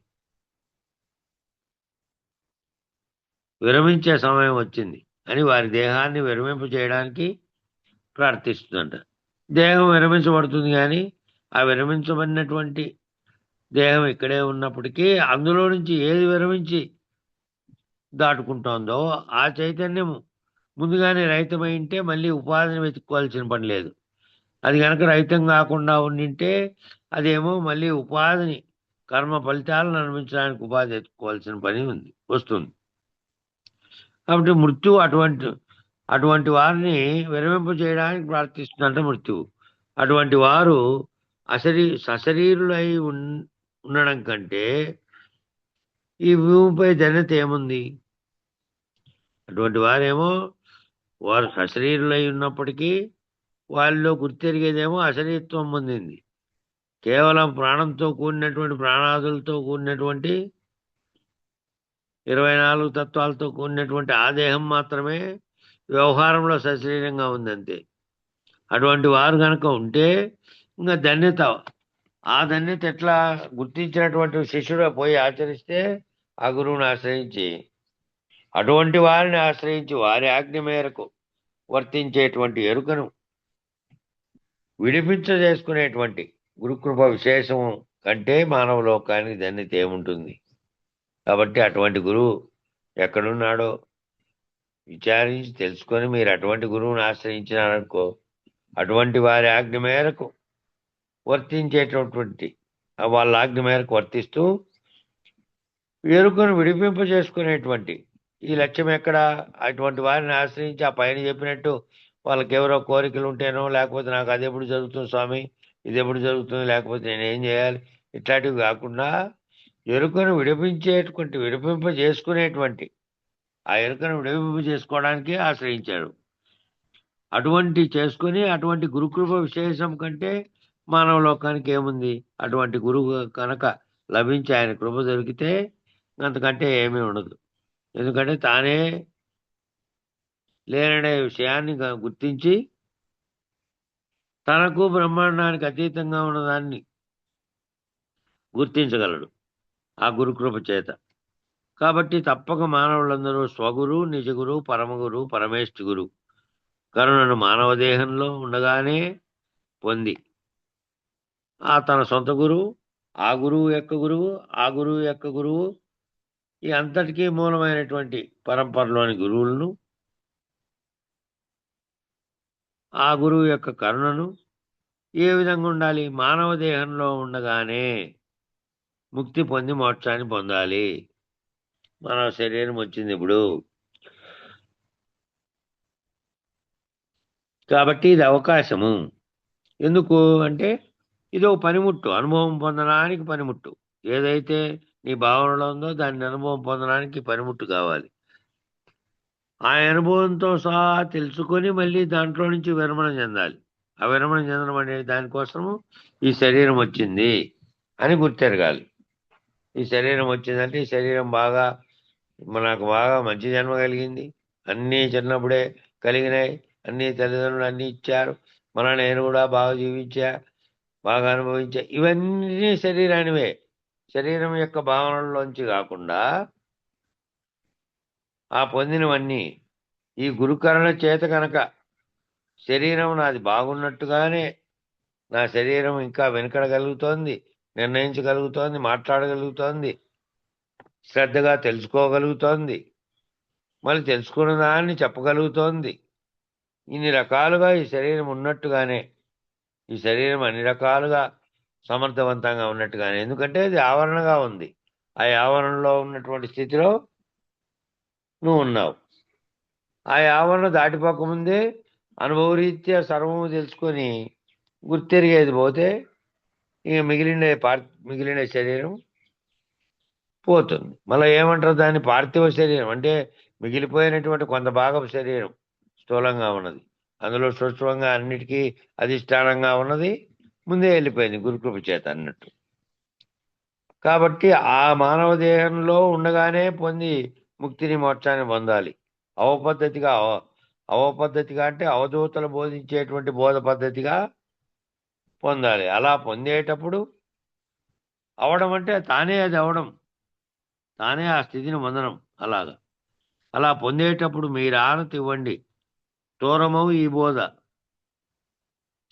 విరమించే సమయం వచ్చింది అని వారి దేహాన్ని విరమింప చేయడానికి ప్రార్థిస్తుందంట. దేహం విరమించబడుతుంది, కానీ ఆ విరమించబడినటువంటి దేహం ఇక్కడే ఉన్నప్పటికీ అందులో నుంచి ఏది విరమించి దాటుకుంటోందో ఆ చైతన్యం ముందుగానే రహితమై ఉంటే మళ్ళీ ఉపాధిని వెతుక్కోవాల్సిన పని లేదు. అది కనుక రహితం కాకుండా ఉండింటే అదేమో మళ్ళీ ఉపాధిని, కర్మ ఫలితాలను అనుభవించడానికి ఉపాధి ఎత్తుకోవాల్సిన పని వస్తుంది. కాబట్టి మృత్యువు అటువంటి వారిని విరమింప చేయడానికి ప్రార్థిస్తుందంట మృత్యువు. అటువంటి వారు సశరీరులై ఉండడం కంటే ఈ భూమిపై ధన్యత ఏముంది? అటువంటి వారేమో వారు సశరీరులై ఉన్నప్పటికీ వాళ్ళలో గుర్తెరిగేదేమో అశరీరత్వం పొందింది. కేవలం ప్రాణంతో కూడినటువంటి, ప్రాణాదులతో కూడినటువంటి 24 తత్వాలతో కూడినటువంటి ఆ దేహం మాత్రమే వ్యవహారంలో సశరీరంగా ఉందంతే. అటువంటి వారు కనుక ఉంటే ఇంకా ధన్యత, ఆ ధన్యత ఎట్లా గుర్తించినటువంటి శిష్యుడు పోయి ఆచరిస్తే ఆ గురువుని ఆశ్రయించి, అటువంటి వారిని ఆశ్రయించి వారి ఆజ్ఞ మేరకు వర్తించేటువంటి ఎరుకను విడిపించజేసుకునేటువంటి గురుకృప విశేషం కంటే మానవ లోకానికి ధన్యత ఏముంటుంది? కాబట్టి అటువంటి గురువు ఎక్కడున్నాడో విచారించి తెలుసుకొని మీరు అటువంటి గురువుని ఆశ్రయించినారనుకో, అటువంటి వారి ఆజ్ఞ మేరకు వర్తించేటటువంటి, వాళ్ళ ఆజ్ఞ మేరకు వర్తిస్తూ ఎరుకను విడిపింపజేసుకునేటువంటి ఈ లక్ష్యం ఎక్కడ? అటువంటి వారిని ఆశ్రయించి ఆ పైన చెప్పినట్టు వాళ్ళకి ఎవరో కోరికలు ఉంటేనో, లేకపోతే నాకు అది ఎప్పుడు జరుగుతుంది స్వామి, ఇది ఎప్పుడు జరుగుతుంది, లేకపోతే నేనేం చేయాలి, ఇట్లాంటివి కాకుండా ఎరుకను విడిపింపజేసుకునేటువంటి, ఆ ఎరుకను విడిపింపజేసుకోవడానికి ఆశ్రయించాడు. అటువంటి చేసుకుని అటువంటి గురుకృప విశేషం కంటే మానవ లోకానికి ఏముంది? అటువంటి గురువు కనుక లభించి ఆయన కృప దొరికితే అంతకంటే ఏమీ ఉండదు. ఎందుకంటే తానే లేననే విషయాన్ని గుర్తించి తనకు బ్రహ్మాండానికి అతీతంగా ఉన్నదాన్ని గుర్తించగలడు ఆ గురుకృప చేత. కాబట్టి తప్పక మానవులందరూ స్వగురు, నిజగురు, పరమగురు, పరమేష్ఠి గురు కరుణను మానవ దేహంలో ఉండగానే పొంది ఆ తన సొంత గురువు, ఆ గురువు యొక్క గురువు, ఆ గురువు యొక్క గురువు, ఈ అంతటికీ మూలమైనటువంటి పరంపరలోని గురువులను, ఆ గురువు యొక్క కరుణను ఏ విధంగా ఉండాలి? మానవ దేహంలో ఉండగానే ముక్తి పొంది మోక్షాన్ని పొందాలి. మన శరీరం వచ్చింది ఇప్పుడు. కాబట్టి ఇది అవకాశము. ఎందుకు అంటే ఇది ఒక పనిముట్టు, అనుభవం పొందడానికి పనిముట్టు. ఏదైతే నీ భావనలో ఉందో దాన్ని అనుభవం పొందడానికి పనిముట్టు కావాలి. ఆ అనుభవంతో సహా తెలుసుకొని మళ్ళీ దాంట్లో నుంచి విరమణ చెందాలి. ఆ విరమణ చెందడం అనే దానికోసము ఈ శరీరం వచ్చింది అని గుర్తెరగాలి. ఈ శరీరం వచ్చిందంటే ఈ శరీరం నాకు బాగా మంచి జన్మ కలిగింది, అన్నీ చిన్నప్పుడే కలిగినాయి, అన్ని తల్లిదండ్రులు అన్నీ ఇచ్చారు, నేను కూడా బాగా జీవించా, బాగా అనుభవించా, ఇవన్నీ శరీరానివే. శరీరం యొక్క భావనల్లోంచి కాకుండా ఆ పొందినవన్నీ ఈ గురుకరణ చేత కనుక శరీరం నాది బాగున్నట్టుగానే నా శరీరం ఇంకా వెనుకడగలుగుతోంది, నిర్ణయించగలుగుతోంది, మాట్లాడగలుగుతోంది, శ్రద్ధగా తెలుసుకోగలుగుతోంది, మళ్ళీ తెలుసుకున్న దాన్ని చెప్పగలుగుతోంది. ఇన్ని రకాలుగా ఈ శరీరం ఉన్నట్టుగానే ఈ శరీరం అన్ని రకాలుగా సమర్థవంతంగా ఉన్నట్టుగానే, ఎందుకంటే అది ఆవరణగా ఉంది. ఆ ఆవరణలో ఉన్నటువంటి స్థితిలో నువ్వు ఉన్నావు. ఆ ఆవరణ దాటిపోకముందే అనుభవరీత్యా సర్వము తెలుసుకొని గుర్తెరిగేది పోతే ఇక మిగిలిన శరీరం పోతుంది. మళ్ళీ ఏమంటారు దాన్ని? పార్థివ శరీరం అంటే మిగిలిపోయినటువంటి కొంత భాగం శరీరం స్థూలంగా ఉన్నది, అందులో సూక్ష్మంగా అన్నిటికీ అధిష్టానంగా ఉన్నది, ముందే వెళ్ళిపోయింది గురుకృప చేత అన్నట్టు. కాబట్టి ఆ మానవ దేహంలో ఉండగానే పొంది ముక్తిని మోక్షాన్ని పొందాలి. అవపద్ధతిగా అంటే అవధూతలు బోధించేటువంటి బోధ పద్ధతిగా పొందాలి. అలా పొందేటప్పుడు అవడం అంటే తానే అది అవడం, తానే ఆ స్థితిని పొందడం. అలా పొందేటప్పుడు మీరు ఆనతి ఇవ్వండి. తూరమవు ఈ బోధ.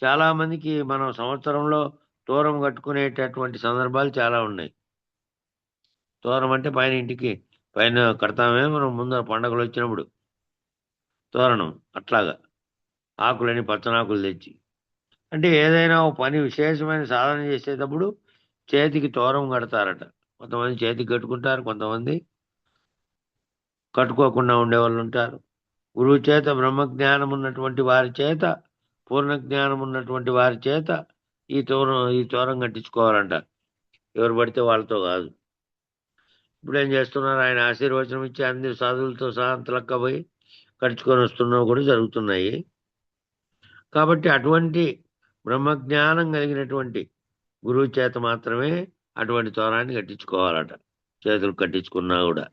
చాలామందికి మనం సంవత్సరంలో తూరం కట్టుకునేటటువంటి సందర్భాలు చాలా ఉన్నాయి. తోరణం అంటే పైన కడతామే మనం ముందర పండగలు వచ్చినప్పుడు తోరణం. అట్లాగా ఆకులని పచ్చనాకులు తెచ్చి, అంటే ఏదైనా ఒక పని విశేషమైన సాధన చేసేటప్పుడు చేతికి తోరం కడతారట. కొంతమంది చేతికి కట్టుకుంటారు, కొంతమంది కట్టుకోకుండా ఉండేవాళ్ళు ఉంటారు. గురువు చేత బ్రహ్మజ్ఞానం ఉన్నటువంటి వారి చేత, పూర్ణ జ్ఞానం ఉన్నటువంటి వారి చేత ఈ తోరం కట్టించుకోవాలంట. ఎవరు పడితే వాళ్ళతో కాదు. ఇప్పుడు ఏం చేస్తున్నారు? ఆయన ఆశీర్వచనం ఇచ్చి అందరి సాధువులతో సహా అంతలక్కపోయి కడుచుకొని వస్తున్నవి కూడా జరుగుతున్నాయి. కాబట్టి అటువంటి బ్రహ్మజ్ఞానం కలిగినటువంటి గురువు చేత మాత్రమే అటువంటి తోరాన్ని కట్టించుకోవాలట. చేతులు కట్టించుకున్నా కూడా.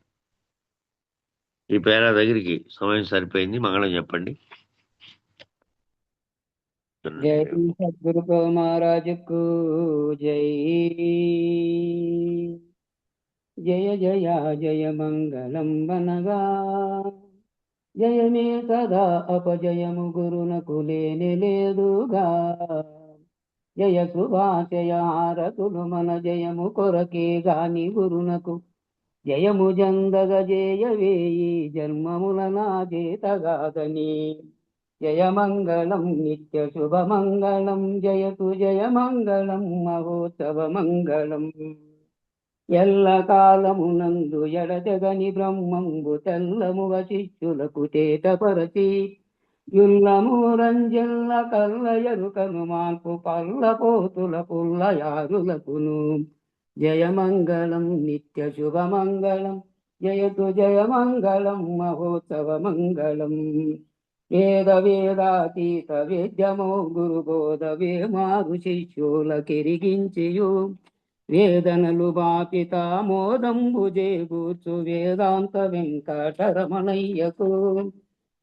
ఈ పేర దగ్గరికి సమయం సరిపోయింది. మంగళం చెప్పండి. జై సద్గురు ప్రభు మహారాజుకు జై. జయ జయ జయ మంగళం వనగా జయమే సదా అపజయము గురునకు లేని లేదుగా. జయ శుభాశయ హారతులు మన జయము కొరకే గాని గురునకు జయము జందగ జేయవేయి జన్మముల నా చేతగాదని. జయమంగళం నిత్య శుభమంగళం జయతు జయమంగళం మహోత్సవ మంగళం. ఎల్ల కాలమునందు ఎడతెగని బ్రహ్మంబు తెల్లముగ శిష్యులకు తేటపరచి యుల్లము రంజల్ల కల్ల ఎరుకను మాల్పు పల్ల పోతుల పుల్లయారులకును. జయమంగళం నిత్య శుభమంగళం జయతు జయమంగళం మహోత్సవ మంగళం. వేద వేదాతీత వేద్యమో గురుబోధ వేమారు శిష్యుల కిరిగించియు వేదనలు బాపిత మోదంబు జేగూర్చు వేదాంత వెంకటరమణయ్యకు.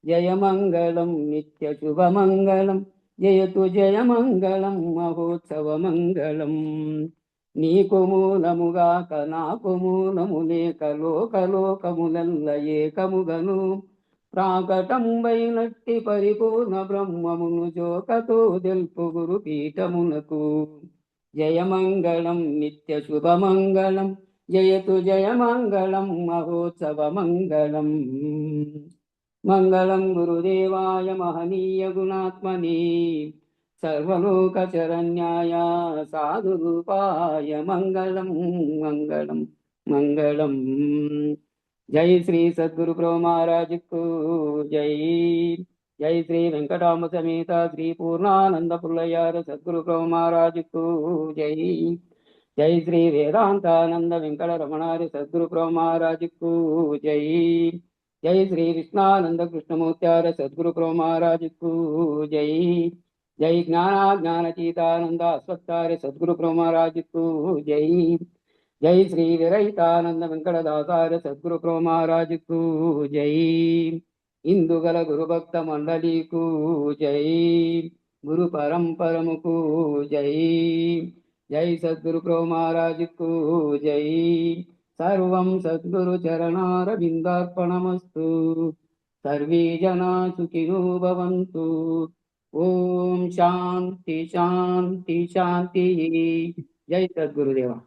జయమంగళం నిత్య శుభమంగళం జయతు జయమంగళం మహోత్సవ మంగళం. నీకు మూలముగాక నాకు మూలము లేక లోకలోకములల్ల ఏకముగను ప్రాకటంబైనట్టి పరిపూర్ణ బ్రహ్మమును జోకతో తెలుపు గురు పీఠమునకు. జయమంగళం నిత్య శుభమంగళం జయతు జయమంగళం మహోత్సవ మంగళం. మంగళం గురుదేవాయ మహనీయ గుణాత్మనే సర్వలోకశరణ్యాయ సాధురూపాయ మంగళం మంగళం మంగళం. జై శ్రీ సద్గురు ప్రభు మహారాజుకు జై. జై శ్రీ వెంకటాంబ సమేత శ్రీ పూర్ణానంద పుల్లయ్యార సద్గురు ప్రభు మహారాజుకు జై. జై శ్రీ వేదాంతానంద వెంకట రమణారి సద్గురు ప్రభు మహారాజుకు జై. జై శ్రీ కృష్ణానంద కృష్ణమూర్త్యార సద్గురు ప్రభు మహారాజుకు జై. జై జ్ఞానాజ్ఞానచీతానంద అశ్వత్థారి సద్గురు ప్రభు మహారాజుకు జై. జై శ్రీ విరహితానంద వెంకటదాసార్య సద్గురు ప్రభు మహారాజుకు జై. ఇందుగల గురుభక్త మండలికు జై. గురు పరంపరముకు జై. జై సద్గురు ప్రభు మహారాజుకు జై. సర్వం సద్గురు చరణారవిందార్పణమస్తు. సర్వే జనా సుఖినో భవంతు. ఓం శాంతి శాంతి శాంతి. జై సద్గురుదేవ.